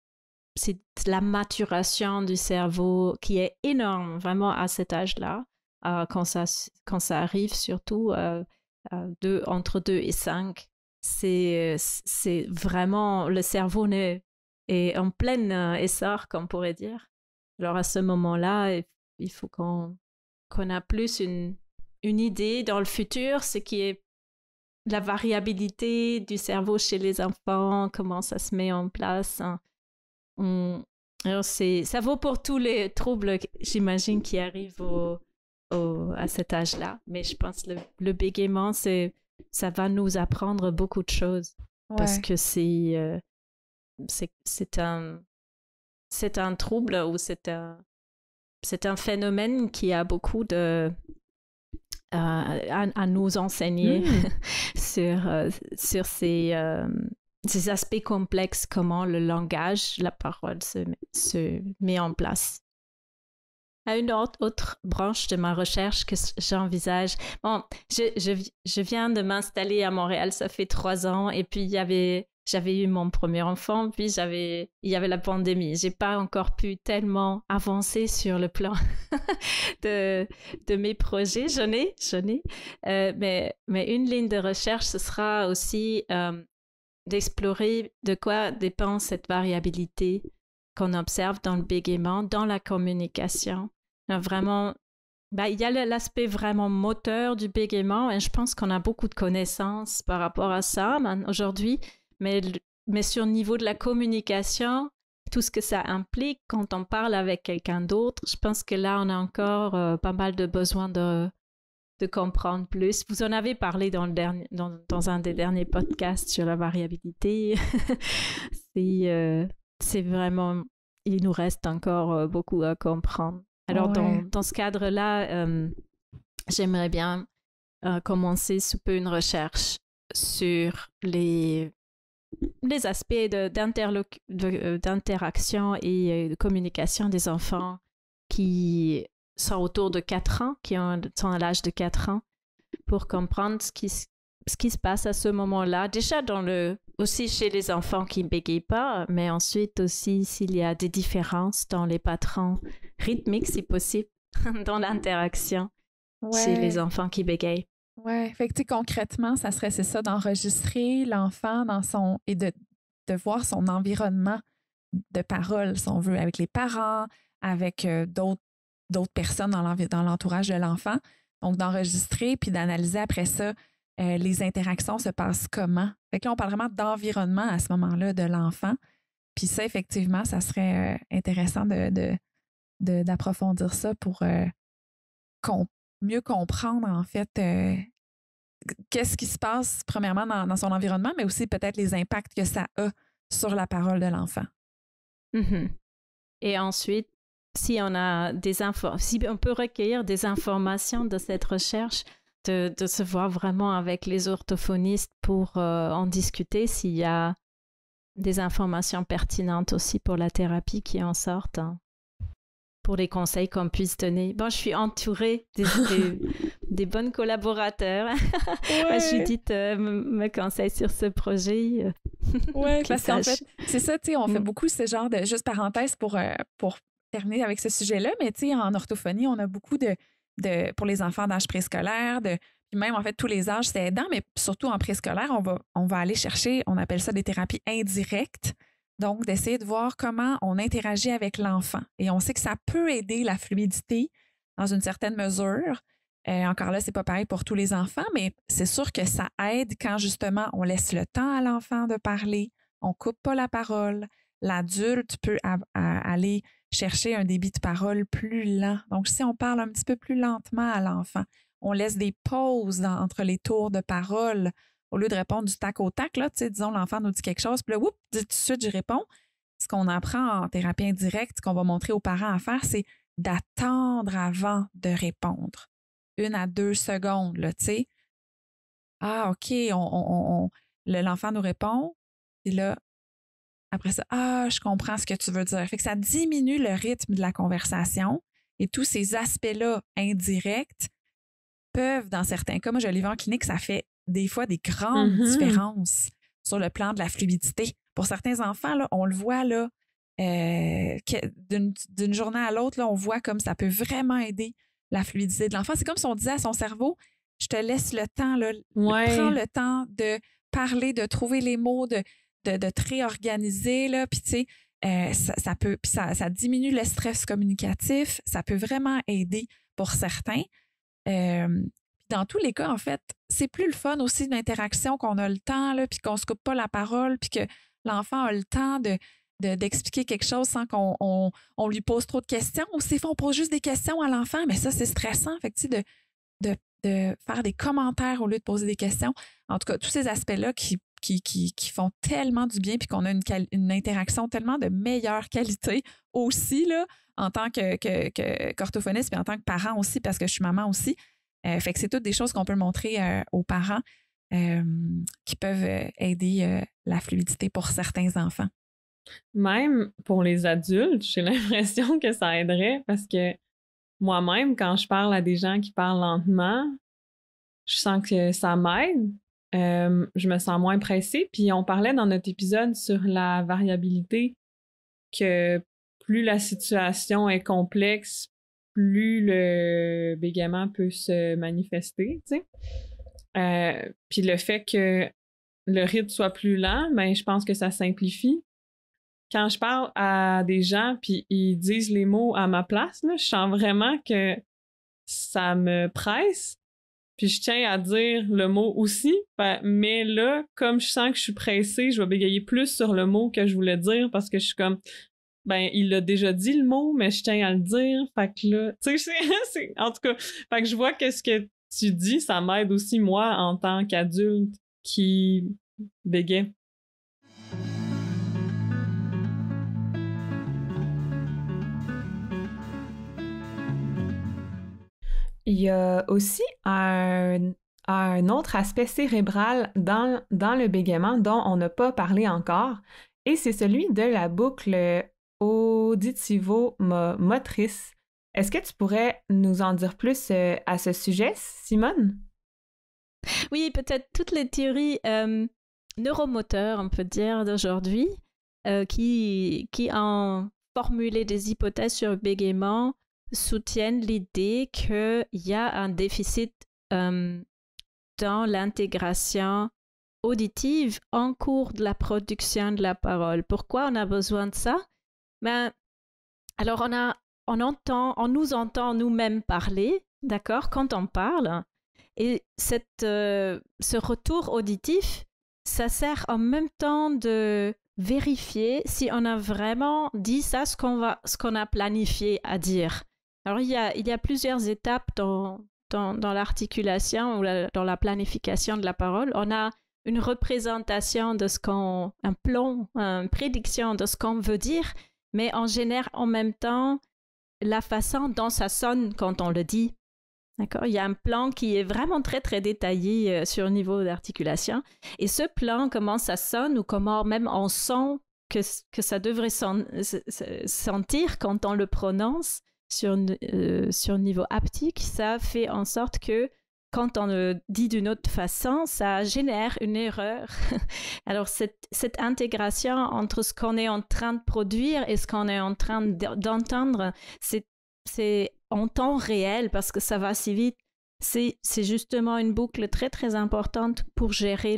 S3: la maturation du cerveau qui est énorme, vraiment à cet âge-là, quand ça arrive surtout entre 2 et 5. C'est vraiment, le cerveau est en plein essor, comme on pourrait dire. Alors à ce moment-là, il faut qu'on a plus une idée dans le futur, ce qui est la variabilité du cerveau chez les enfants, comment ça se met en place. Hein. Alors ça vaut pour tous les troubles, j'imagine, qui arrivent à cet âge-là. Mais je pense que le bégaiement, ça va nous apprendre beaucoup de choses.
S2: Ouais.
S3: Parce que c'est un trouble ou c'est un phénomène qui a beaucoup à nous enseigner sur ces aspects complexes, comment le langage, la parole se met en place. À une autre branche de ma recherche que j'envisage, bon, je viens de m'installer à Montréal, ça fait 3 ans, et puis j'avais eu mon premier enfant, puis il y avait la pandémie. J'ai pas encore pu tellement avancer sur le plan de mes projets. J'en ai. Mais une ligne de recherche, ce sera aussi d'explorer de quoi dépend cette variabilité qu'on observe dans le bégaiement, dans la communication. Vraiment, il y a l'aspect vraiment moteur du bégaiement, et je pense qu'on a beaucoup de connaissances par rapport à ça aujourd'hui, mais sur le niveau de la communication, tout ce que ça implique quand on parle avec quelqu'un d'autre, je pense que là, on a encore pas mal de besoin de comprendre plus. Vous en avez parlé dans un des derniers podcasts sur la variabilité. C'est vraiment, il nous reste encore beaucoup à comprendre. Alors, dans ce cadre-là, j'aimerais bien commencer sous peu une recherche sur les aspects d'interaction et de communication des enfants qui sont autour de 4 ans, qui sont à l'âge de 4 ans, pour comprendre ce qui se passe à ce moment-là. Déjà, aussi chez les enfants qui ne bégayent pas, mais ensuite aussi s'il y a des différences dans les patrons rythmiques, si possible, dans l'interaction chez les enfants qui bégayent.
S2: Oui, fait que concrètement, c'est ça, d'enregistrer l'enfant et de voir son environnement de parole, si on veut, avec les parents, avec d'autres personnes dans l'entourage de l'enfant. Donc, d'enregistrer puis d'analyser après ça les interactions se passent comment. Fait que là, on parle vraiment d'environnement à ce moment-là de l'enfant. Puis ça, effectivement, ça serait intéressant d'approfondir ça pour mieux comprendre, en fait, qu'est-ce qui se passe, premièrement, dans son environnement, mais aussi peut-être les impacts que ça a sur la parole de l'enfant.
S3: Mm-hmm. Et ensuite, si on peut recueillir des informations de cette recherche, de se voir vraiment avec les orthophonistes pour en discuter s'il y a des informations pertinentes aussi pour la thérapie qui en sortent, hein, pour les conseils qu'on puisse donner. Bon, je suis entourée des bons collaborateurs. Ouais. Judith me conseille sur ce projet.
S2: Oui, parce qu'en fait, c'est ça, tu sais, on fait beaucoup ce genre de, juste parenthèse pour terminer avec ce sujet-là, mais tu sais, en orthophonie, on a beaucoup pour les enfants d'âge préscolaire, puis même en fait tous les âges, c'est aidant, mais surtout en préscolaire, on va aller chercher, on appelle ça des thérapies indirectes, donc d'essayer de voir comment on interagit avec l'enfant. Et on sait que ça peut aider la fluidité dans une certaine mesure. Encore là, c'est pas pareil pour tous les enfants, mais c'est sûr que ça aide quand justement on laisse le temps à l'enfant de parler, on coupe pas la parole. L'adulte peut aller chercher un débit de parole plus lent. Donc, si on parle un petit peu plus lentement à l'enfant, on laisse des pauses entre les tours de parole au lieu de répondre du tac au tac. Là, disons, l'enfant nous dit quelque chose, puis là, tout de suite, je réponds. Ce qu'on apprend en thérapie indirecte, ce qu'on va montrer aux parents à faire, c'est d'attendre avant de répondre. 1 à 2 secondes, là, tu sais. Ah, OK, l'enfant nous répond. Et là, après ça, je comprends ce que tu veux dire. Fait que ça diminue le rythme de la conversation et tous ces aspects-là indirects peuvent, dans certains cas, moi je l'ai vu en clinique, ça fait des fois des grandes différences sur le plan de la fluidité. Pour certains enfants, là, on le voit là, d'une journée à l'autre, là, on voit comme ça peut vraiment aider la fluidité de l'enfant. C'est comme si on disait à son cerveau, je te laisse le temps, là, prends le temps de parler, de trouver les mots, de te réorganiser, là, puis tu sais, ça diminue le stress communicatif, ça peut vraiment aider pour certains. Dans tous les cas, en fait, c'est plus le fun aussi d'interaction qu'on a le temps, là, puis qu'on se coupe pas la parole, puis que l'enfant a le temps d'expliquer quelque chose sans qu'on lui pose trop de questions. Ou des fois, on pose juste des questions à l'enfant, mais ça, c'est stressant. Fait que, tu sais, de faire des commentaires au lieu de poser des questions. En tout cas, tous ces aspects-là qui font tellement du bien puis qu'on a une interaction tellement de meilleure qualité aussi, là, en tant qu'orthophoniste puis en tant que parent aussi, parce que je suis maman aussi. Fait que c'est toutes des choses qu'on peut montrer aux parents qui peuvent aider la fluidité pour certains enfants.
S1: Même pour les adultes, j'ai l'impression que ça aiderait parce que moi-même, quand je parle à des gens qui parlent lentement, je sens que ça m'aide. Je me sens moins pressée. Puis on parlait dans notre épisode sur la variabilité que plus la situation est complexe, plus le bégaiement peut se manifester, tu sais. Puis le fait que le rythme soit plus lent, ben, je pense que ça simplifie. Quand je parle à des gens puis ils disent les mots à ma place, là, je sens vraiment que ça me presse. Puis je tiens à dire le mot aussi. Mais là, comme je sens que je suis pressée, je vais bégayer plus sur le mot que je voulais dire parce que je suis comme, il a déjà dit le mot, mais je tiens à le dire. Fait que là, tu sais, en tout cas, fait que je vois que ce que tu dis, ça m'aide aussi, moi, en tant qu'adulte qui bégaye. Il y a aussi un autre aspect cérébral dans le bégaiement dont on n'a pas parlé encore, et c'est celui de la boucle auditivo-motrice. Est-ce que tu pourrais nous en dire plus à ce sujet, Simone?
S3: Oui, peut-être toutes les théories neuromoteurs, on peut dire, d'aujourd'hui, qui ont formulé des hypothèses sur le bégaiement, soutiennent l'idée qu'il y a un déficit dans l'intégration auditive en cours de la production de la parole. Pourquoi on a besoin de ça? Alors, on nous entend nous-mêmes parler, d'accord, quand on parle. Et ce retour auditif, ça sert en même temps de vérifier si on a vraiment dit ça, ce qu'on a planifié à dire. Alors, il y a plusieurs étapes dans l'articulation ou dans la planification de la parole. On a une représentation de un plan, une prédiction de ce qu'on veut dire, mais on génère en même temps la façon dont ça sonne quand on le dit. D'accord? Il y a un plan qui est vraiment très, très détaillé sur le niveau d'articulation. Et ce plan, comment ça sonne ou comment même on sent que ça devrait sentir quand on le prononce sur le niveau haptique, ça fait en sorte que quand on le dit d'une autre façon, ça génère une erreur. Alors, cette intégration entre ce qu'on est en train de produire et ce qu'on est en train d'entendre, c'est en temps réel parce que ça va si vite. C'est justement une boucle très, très importante pour gérer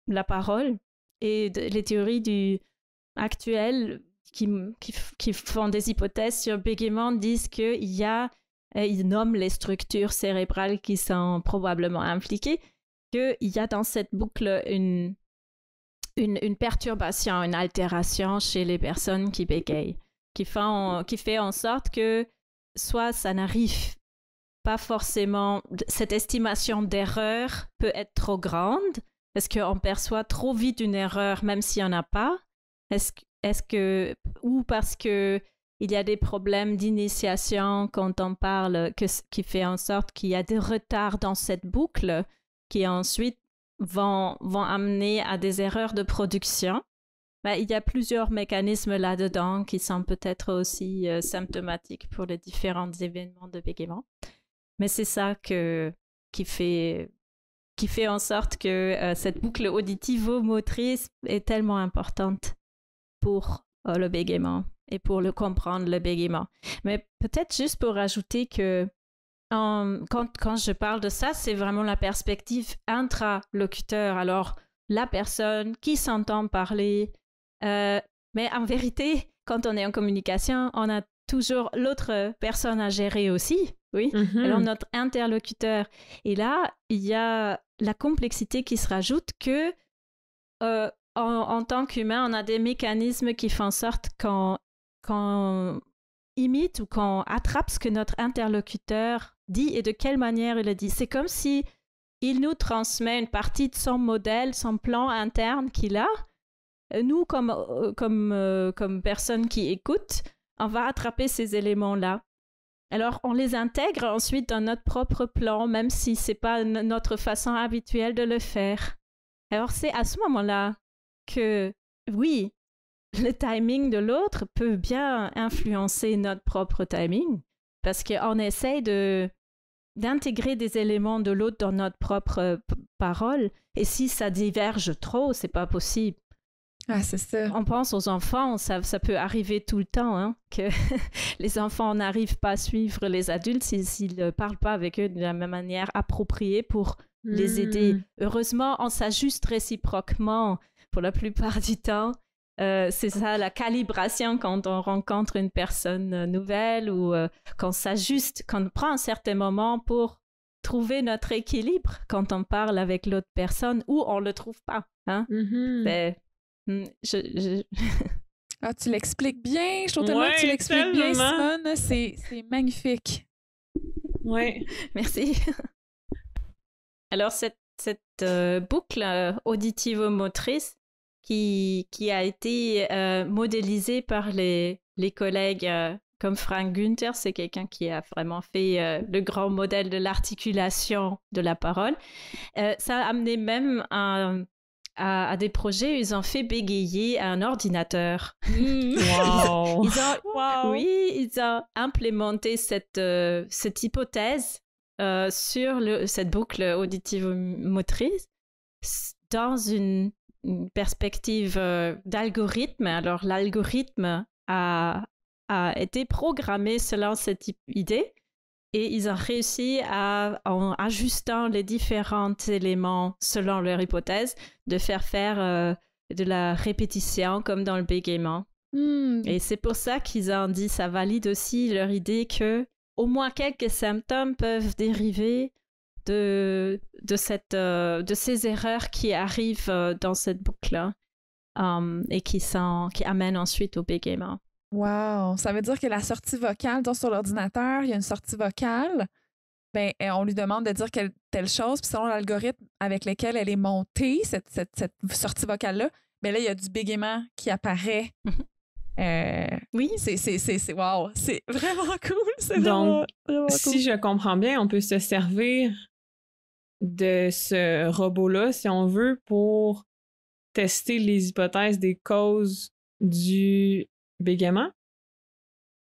S3: la parole. Et les théories actuelles qui font des hypothèses sur le bégaiement disent ils nomment les structures cérébrales qui sont probablement impliquées, qu'il y a dans cette boucle une perturbation, une altération chez les personnes qui bégayent, qui fait en sorte que soit ça n'arrive pas forcément, cette estimation d'erreur peut être trop grande, est-ce qu'on perçoit trop vite une erreur même s'il n'y en a pas, ou parce que il y a des problèmes d'initiation quand on parle, qui fait en sorte qu'il y a des retards dans cette boucle qui ensuite vont amener à des erreurs de production. Il y a plusieurs mécanismes là-dedans qui sont peut-être aussi symptomatiques pour les différents événements de bégaiement. Mais c'est ça qui fait en sorte que cette boucle auditivo-motrice est tellement importante pour le bégaiement et pour comprendre le bégaiement. Mais peut-être juste pour ajouter que quand je parle de ça, c'est vraiment la perspective intralocuteur. Alors, la personne qui s'entend parler, mais en vérité, quand on est en communication, on a toujours l'autre personne à gérer aussi, oui. Alors, notre interlocuteur. Et là, il y a la complexité qui se rajoute que en tant qu'humain, on a des mécanismes qui font en sorte qu'on imite ou qu'on attrape ce que notre interlocuteur dit et de quelle manière il le dit. C'est comme si il nous transmet une partie de son modèle, son plan interne qu'il a. Nous, comme personnes qui écoutent, on va attraper ces éléments-là. Alors, on les intègre ensuite dans notre propre plan, même si ce n'est pas notre façon habituelle de le faire. Alors, c'est à ce moment-là que, oui, le timing de l'autre peut bien influencer notre propre timing parce qu'on essaye d'intégrer des éléments de l'autre dans notre propre parole. Et si ça diverge trop, c'est pas possible.
S2: Ah, c'est ça.
S3: On pense aux enfants, ça peut arriver tout le temps, hein, que les enfants n'arrivent pas à suivre les adultes s'ils ne parlent pas avec eux de la même manière appropriée pour les aider. Heureusement, on s'ajuste réciproquement pour la plupart du temps. C'est ça la calibration quand on rencontre une personne nouvelle ou qu'on s'ajuste, qu'on prend un certain moment pour trouver notre équilibre quand on parle avec l'autre personne ou on ne le trouve pas. Hein?
S2: Ah, tu l'expliques bien. Je trouve tellement que tu l'expliques bien, Simone. C'est magnifique.
S1: Oui.
S3: Merci. Alors, cette boucle auditivo-motrice qui a été modélisée par les collègues comme Frank Günther, c'est quelqu'un qui a vraiment fait le grand modèle de l'articulation de la parole. Ça a amené même à des projets où ils ont fait bégayer un ordinateur.
S1: Wow!
S3: Ils ont implémenté cette hypothèse sur cette boucle auditive-motrice dans une perspective d'algorithme. Alors, l'algorithme a été programmé selon cette idée et ils ont réussi en ajustant les différents éléments selon leur hypothèse, de faire de la répétition comme dans le bégaiement. Et c'est pour ça qu'ils ont dit, ça valide aussi leur idée que au moins quelques symptômes peuvent dériver de ces erreurs qui arrivent dans cette boucle-là et qui amènent ensuite au bégaiement.
S2: Wow! Ça veut dire que la sortie vocale, donc sur l'ordinateur, il y a une sortie vocale. Ben, on lui demande de dire telle chose, puis selon l'algorithme avec lequel elle est montée, cette sortie vocale-là, ben là, il y a du bégaiement qui apparaît.
S3: Oui.
S2: C'est wow! C'est vraiment cool! C'est
S1: Donc,
S2: vraiment cool.
S1: Si je comprends bien, on peut se servir de ce robot-là, si on veut, pour tester les hypothèses des causes du bégaiement?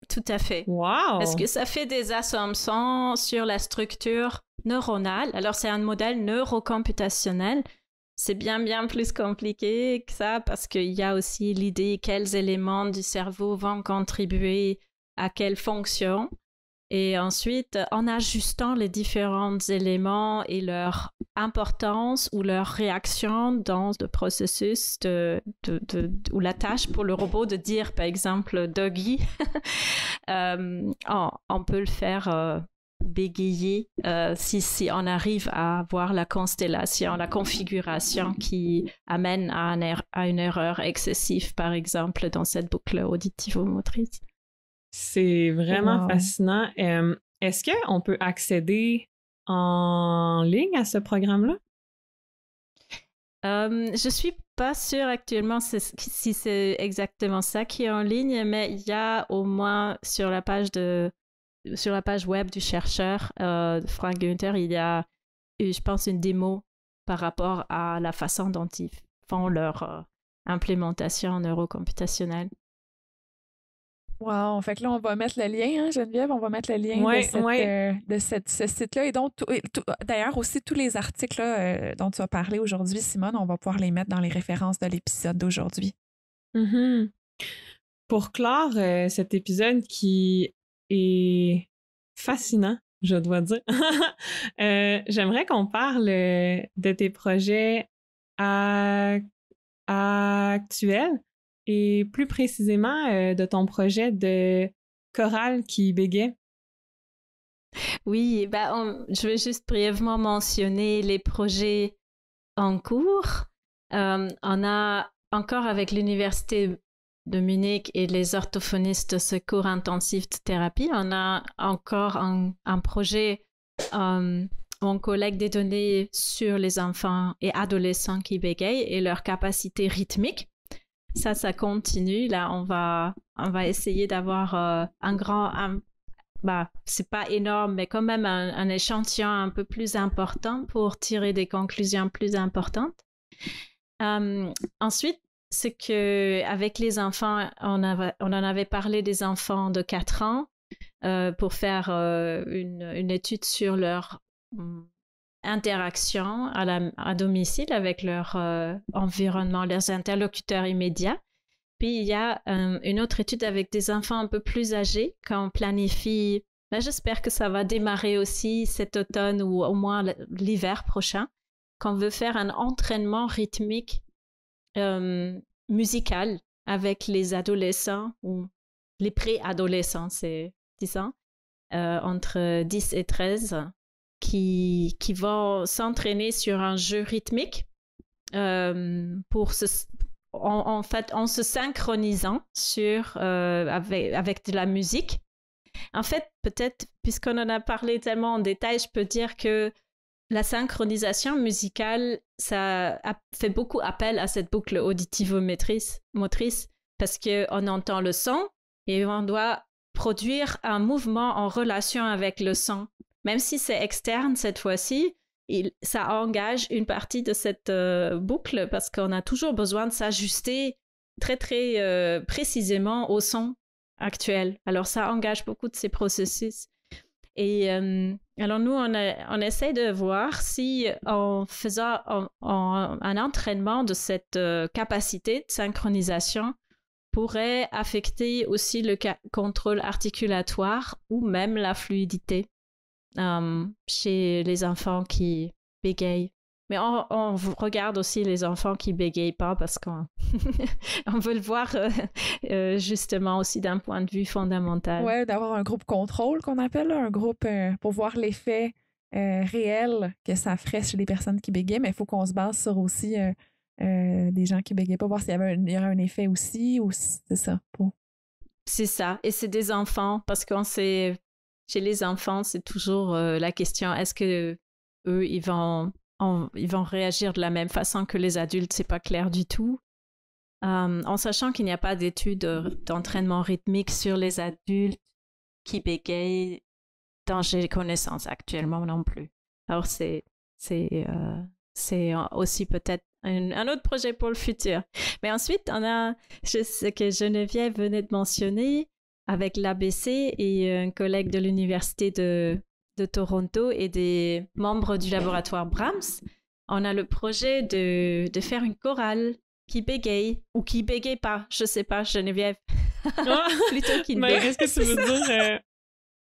S3: Tout à fait.
S1: Wow!
S3: Parce que ça fait des assumptions sur la structure neuronale. Alors, c'est un modèle neurocomputationnel. C'est bien plus compliqué que ça parce qu'il y a aussi l'idée quels éléments du cerveau vont contribuer à quelle fonction. Et ensuite, en ajustant les différents éléments et leur importance ou leur réaction dans le processus ou la tâche pour le robot de dire, par exemple, doggy, on peut le faire bégayer si on arrive à voir la constellation, la configuration qui amène à une erreur excessive, par exemple, dans cette boucle auditivo-motrice.
S1: C'est vraiment fascinant. Est-ce qu'on peut accéder en ligne à ce programme-là?
S3: Je suis pas sûre actuellement si c'est exactement ça qui est en ligne, mais il y a au moins sur la page web du chercheur Frank Günther, il y a, je pense, une démo par rapport à la façon dont ils font leur implémentation neurocomputationnelle.
S2: Wow! Fait que là, on va mettre le lien, hein, Geneviève, on va mettre le lien de ce site-là. Et donc, d'ailleurs, aussi, tous les articles là, dont tu as parlé aujourd'hui, Simone, on va pouvoir les mettre dans les références de l'épisode d'aujourd'hui.
S1: Mm-hmm. Pour clore cet épisode qui est fascinant, je dois dire, j'aimerais qu'on parle de tes projets actuels. Et plus précisément, de ton projet de chorale qui bégait.
S3: Oui, je vais juste brièvement mentionner les projets en cours. On a encore avec l'Université de Munich et les orthophonistes de ce cours intensif de thérapie, on a encore un projet où on collecte des données sur les enfants et adolescents qui bégayent et leur capacité rythmique. Ça continue. Là, on va essayer d'avoir c'est pas énorme, mais quand même un échantillon un peu plus important pour tirer des conclusions plus importantes. Ensuite, c'est que avec les enfants, on en avait parlé des enfants de 4 ans pour faire une étude sur leur interaction à domicile avec leur environnement, leurs interlocuteurs immédiats. Puis il y a une autre étude avec des enfants un peu plus âgés qu'on planifie. J'espère que ça va démarrer aussi cet automne ou au moins l'hiver prochain, qu'on veut faire un entraînement rythmique musical avec les adolescents ou les préadolescents, c'est 10 ans, entre 10 et 13 qui vont s'entraîner sur un jeu rythmique en se synchronisant avec de la musique. En fait, peut-être, puisqu'on en a parlé tellement en détail, je peux dire que la synchronisation musicale, ça fait beaucoup appel à cette boucle auditivo-motrice parce qu'on entend le son et on doit produire un mouvement en relation avec le son. Même si c'est externe cette fois-ci, ça engage une partie de cette boucle parce qu'on a toujours besoin de s'ajuster très, très précisément au son actuel. Alors, ça engage beaucoup de ces processus. Et alors, nous, on essaie de voir si en faisant un entraînement de cette capacité de synchronisation pourrait affecter aussi le contrôle articulatoire ou même la fluidité chez les enfants qui bégayent. Mais on regarde aussi les enfants qui bégayent pas parce qu'on on veut le voir justement aussi d'un point de vue fondamental.
S2: Oui, d'avoir un groupe contrôle qu'on appelle, un groupe pour voir l'effet réel que ça ferait chez les personnes qui bégayent, mais il faut qu'on se base sur aussi des gens qui bégayent pas, voir s'il y aurait un effet aussi ou c'est ça.
S3: C'est ça, et c'est des enfants parce qu'on sait, chez les enfants, c'est toujours la question, est-ce que eux, ils vont réagir de la même façon que les adultes? C'est pas clair du tout. En sachant qu'il n'y a pas d'études d'entraînement rythmique sur les adultes qui bégayent dont j'ai connaissance actuellement non plus. Alors, c'est aussi peut-être un autre projet pour le futur. Mais ensuite, on a ce que Geneviève venait de mentionner avec l'ABC et un collègue de l'Université de Toronto et des membres du laboratoire Brahms. On a le projet de faire une chorale qui bégaye ou qui bégaye pas, je sais pas, Geneviève. Plutôt qu'il bégaye.
S1: Est-ce que tu veux dire...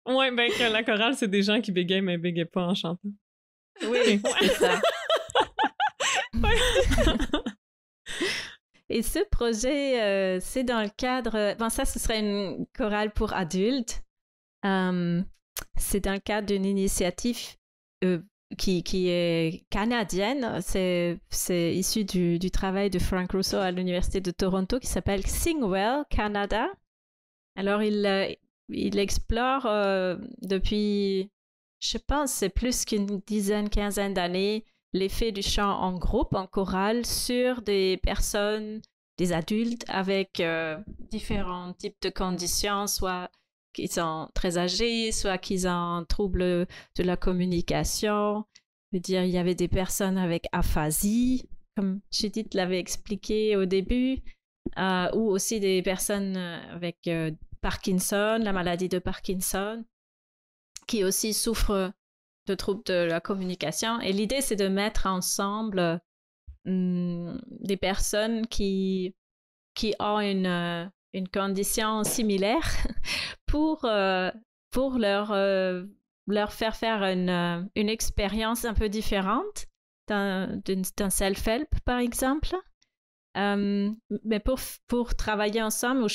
S1: Oui, que la chorale, c'est des gens qui bégayent, mais bégayent pas en chantant.
S3: Oui, c'est ça. Et ce projet, c'est dans le cadre... ça, ce serait une chorale pour adultes. C'est dans le cadre d'une initiative qui est canadienne. C'est issu du travail de Frank Russo à l'Université de Toronto qui s'appelle Singwell Canada. Alors, il explore depuis, je pense, c'est plus qu'une quinzaine d'années, l'effet du chant en groupe, en chorale, sur des personnes, des adultes avec différents types de conditions, soit qui sont très âgés, soit qui ont un trouble de la communication. Je veux dire, il y avait des personnes avec aphasie, comme Judith l'avait expliqué au début, ou aussi des personnes avec Parkinson, la maladie de Parkinson, qui aussi souffrent de troubles de la communication. Et l'idée, c'est de mettre ensemble des personnes qui ont une condition similaire pour leur faire une expérience un peu différente d'un self-help, par exemple. Mais pour travailler ensemble, ou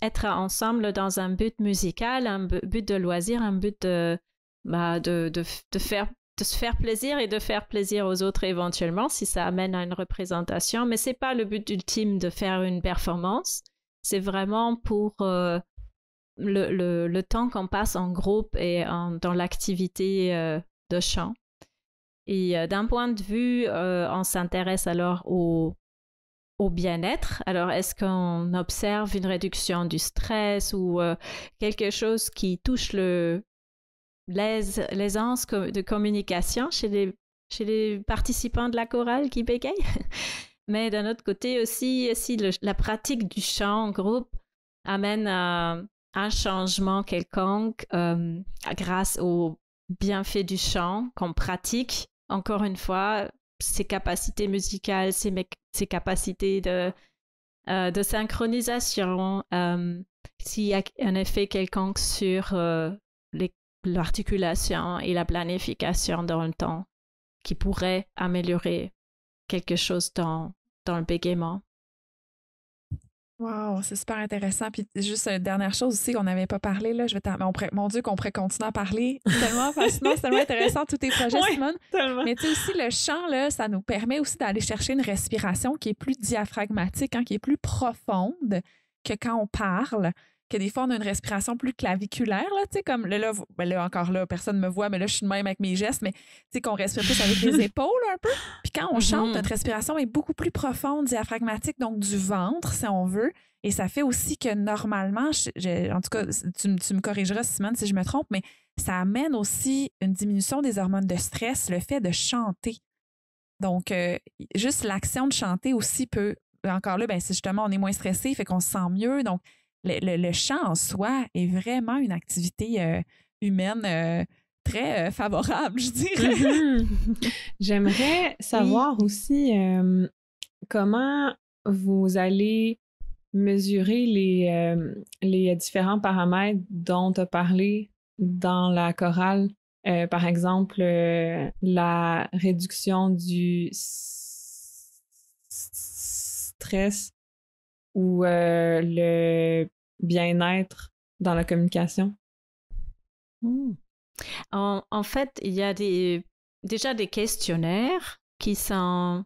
S3: être ensemble dans un but musical, un but de loisir, un but de se faire plaisir et de faire plaisir aux autres éventuellement, si ça amène à une représentation. Mais c'est pas le but ultime de faire une performance. C'est vraiment pour le temps qu'on passe en groupe et dans l'activité de chant. Et d'un point de vue, on s'intéresse alors au bien-être. Alors, est-ce qu'on observe une réduction du stress ou quelque chose qui touche l'aisance de communication chez les participants de la chorale qui bégayent? Mais d'un autre côté aussi, si la pratique du chant en groupe amène à un changement quelconque grâce aux bienfaits du chant qu'on pratique, encore une fois, ses capacités musicales, ses capacités de synchronisation, s'il y a un effet quelconque sur l'articulation et la planification dans le temps qui pourrait améliorer quelque chose dans le bégaiement.
S2: Wow, c'est super intéressant. Puis juste une dernière chose aussi qu'on n'avait pas parlé, là, mon Dieu, qu'on pourrait continuer à parler. C'est tellement fascinant, c'est tellement intéressant tous tes projets,
S1: Oui,
S2: Simone.
S1: tellement.
S2: Mais tu sais aussi, le chant, là, ça nous permet aussi d'aller chercher une respiration qui est plus diaphragmatique, qui est plus profonde que quand on parle, que des fois, on a une respiration plus claviculaire, là, tu sais, comme là, encore là, personne ne me voit, mais là, je suis de même avec mes gestes, mais tu sais, qu'on respire plus avec les épaules un peu. Puis quand on chante, notre respiration est beaucoup plus profonde, diaphragmatique, donc du ventre, si on veut. Et ça fait aussi que normalement, en tout cas, tu me corrigeras, Simone, si je me trompe, mais ça amène aussi une diminution des hormones de stress, le fait de chanter. Donc, juste l'action de chanter aussi peut, encore là, ben, c'est justement, on est moins stressé, fait qu'on se sent mieux. Donc, le chant en soi est vraiment une activité humaine très favorable, je dirais.
S1: J'aimerais savoir aussi comment vous allez mesurer les différents paramètres dont tu as parlé dans la chorale. Par exemple, la réduction du stress ou le bien-être dans la communication.
S3: En fait, il y a déjà des questionnaires qui sont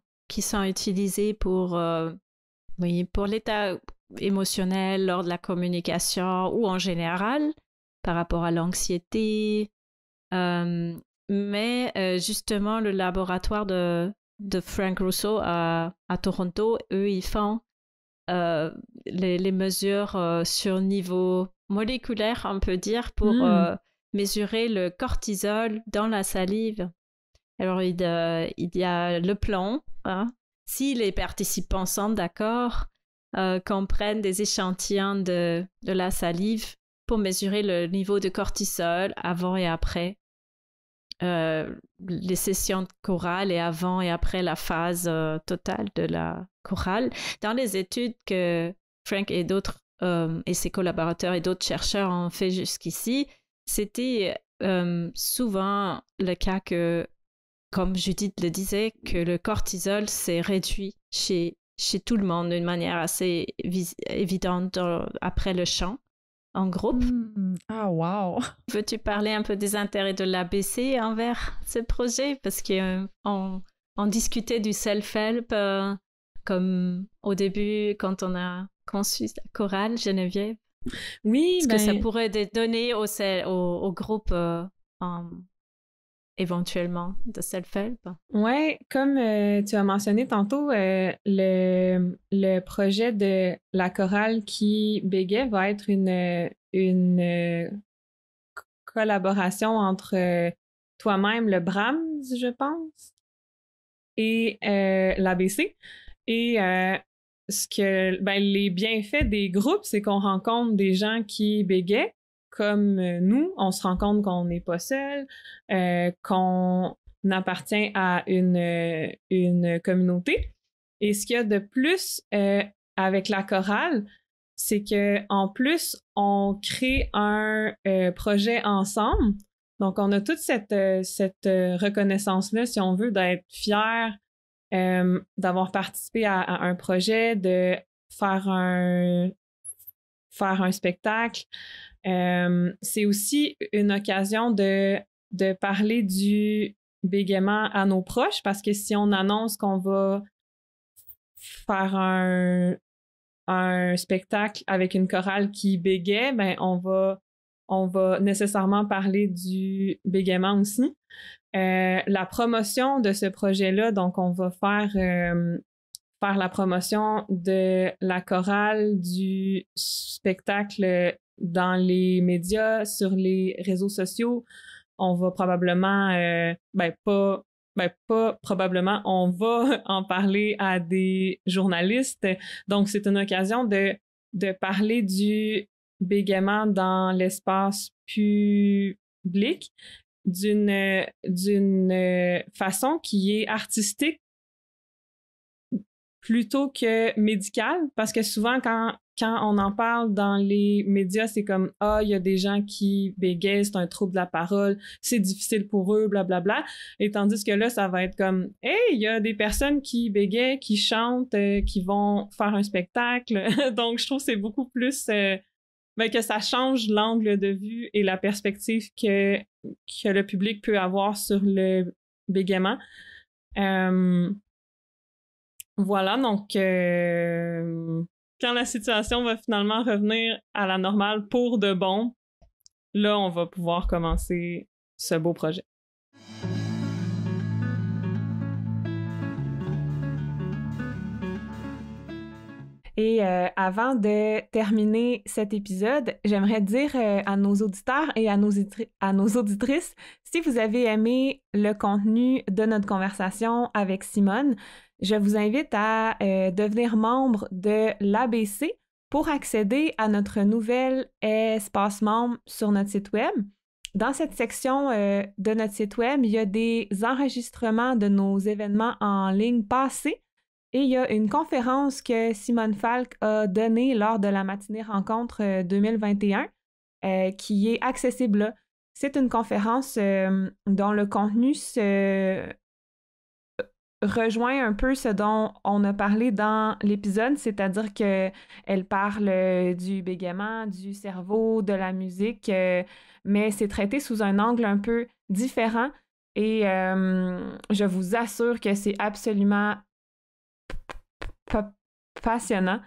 S3: utilisés pour l'état émotionnel lors de la communication ou en général par rapport à l'anxiété. Mais justement, le laboratoire de Frank Russo à Toronto, eux, ils font les mesures sur niveau moléculaire, on peut dire, pour mesurer le cortisol dans la salive. Alors, il y a le plan, hein, si les participants sont d'accord, qu'on prenne des échantillons de la salive pour mesurer le niveau de cortisol avant et après les sessions de chorale et avant et après la phase totale de la chorale. Dans les études que Frank et d'autres et ses collaborateurs et d'autres chercheurs ont fait jusqu'ici, c'était souvent le cas que, comme Judith le disait, que le cortisol s'est réduit chez tout le monde d'une manière assez évidente après le chant en groupe.
S2: Ah, wow!
S3: Veux-tu parler un peu des intérêts de l'ABC envers ce projet? Parce qu'on discutait du self-help comme au début quand on a conçu la chorale, Geneviève.
S1: Oui,
S3: ce que ça pourrait donner au groupe éventuellement de self-help?
S1: Oui, comme tu as mentionné tantôt, le projet de la chorale qui bégait va être une collaboration entre toi-même, le Brahms, je pense, et l'ABC. Et les bienfaits des groupes, c'est qu'on rencontre des gens qui bégaient, comme nous, on se rend compte qu'on n'est pas seul, qu'on appartient à une communauté. Et ce qu'il y a de plus avec la chorale, c'est que en plus, on crée un projet ensemble. Donc, on a toute cette reconnaissance-là, si on veut, d'être fiers d'avoir participé à un projet, de faire un spectacle. C'est aussi une occasion de parler du bégaiement à nos proches, parce que si on annonce qu'on va faire un spectacle avec une chorale qui bégaie, ben on va nécessairement parler du bégaiement aussi. La promotion de ce projet-là, donc on va faire la promotion de la chorale, du spectacle dans les médias, sur les réseaux sociaux. On va probablement, pas probablement, on va en parler à des journalistes. Donc, c'est une occasion de parler du bégaiement dans l'espace public d'une façon qui est artistique plutôt que médicale, parce que souvent, quand on en parle dans les médias, c'est comme « Ah, il y a des gens qui bégayent, c'est un trouble de la parole, c'est difficile pour eux, blablabla. » Et tandis que là, ça va être comme « Hey, il y a des personnes qui bégayent, qui chantent, qui vont faire un spectacle. » Donc, je trouve que c'est beaucoup plus... que ça change l'angle de vue et la perspective que le public peut avoir sur le bégaiement. Voilà, donc quand la situation va finalement revenir à la normale pour de bon, là, on va pouvoir commencer ce beau projet. Et avant de terminer cet épisode, j'aimerais dire à nos auditeurs et à nos auditrices, si vous avez aimé le contenu de notre conversation avec Simone, je vous invite à devenir membre de l'ABC pour accéder à notre nouvel espace membre sur notre site web. Dans cette section de notre site web, il y a des enregistrements de nos événements en ligne passés. Et il y a une conférence que Simone Falk a donnée lors de la matinée rencontre 2021 qui est accessible là. C'est une conférence dont le contenu se rejoint un peu ce dont on a parlé dans l'épisode, c'est-à-dire qu'elle parle du bégaiement, du cerveau, de la musique, mais c'est traité sous un angle un peu différent et je vous assure que c'est absolument passionnant.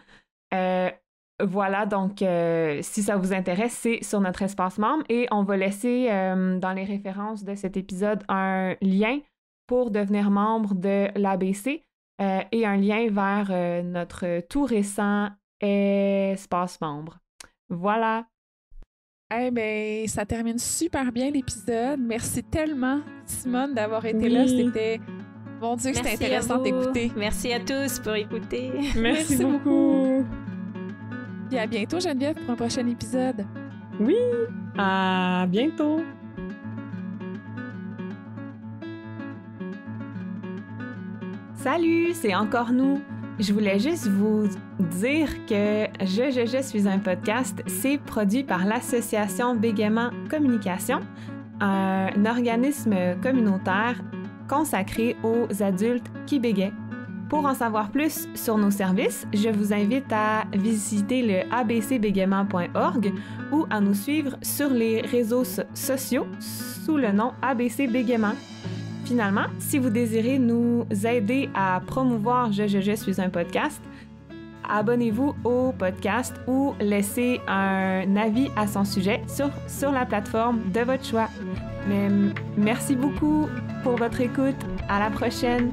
S1: Voilà, donc si ça vous intéresse, c'est sur notre espace membre et on va laisser dans les références de cet épisode un lien pour devenir membre de l'ABC et un lien vers notre tout récent espace membre. Voilà.
S2: Eh bien, ça termine super bien l'épisode. Merci tellement, Simone, d'avoir été là. C'était... Mon Dieu, c'était intéressant d'écouter.
S3: Merci à tous pour écouter.
S1: Merci beaucoup.
S2: Et à bientôt, Geneviève, pour un prochain épisode.
S1: Oui, à bientôt. Salut, c'est encore nous. Je voulais juste vous dire que Je suis un podcast, c'est produit par l'Association Bégaiement Communication, un organisme communautaire consacré aux adultes qui bégaient. Pour en savoir plus sur nos services, je vous invite à visiter le abcbégaiement.org ou à nous suivre sur les réseaux sociaux sous le nom ABC Bégaiement. Finalement, si vous désirez nous aider à promouvoir Je suis un podcast, abonnez-vous au podcast ou laissez un avis à son sujet sur la plateforme de votre choix. Mais merci beaucoup pour votre écoute. À la prochaine!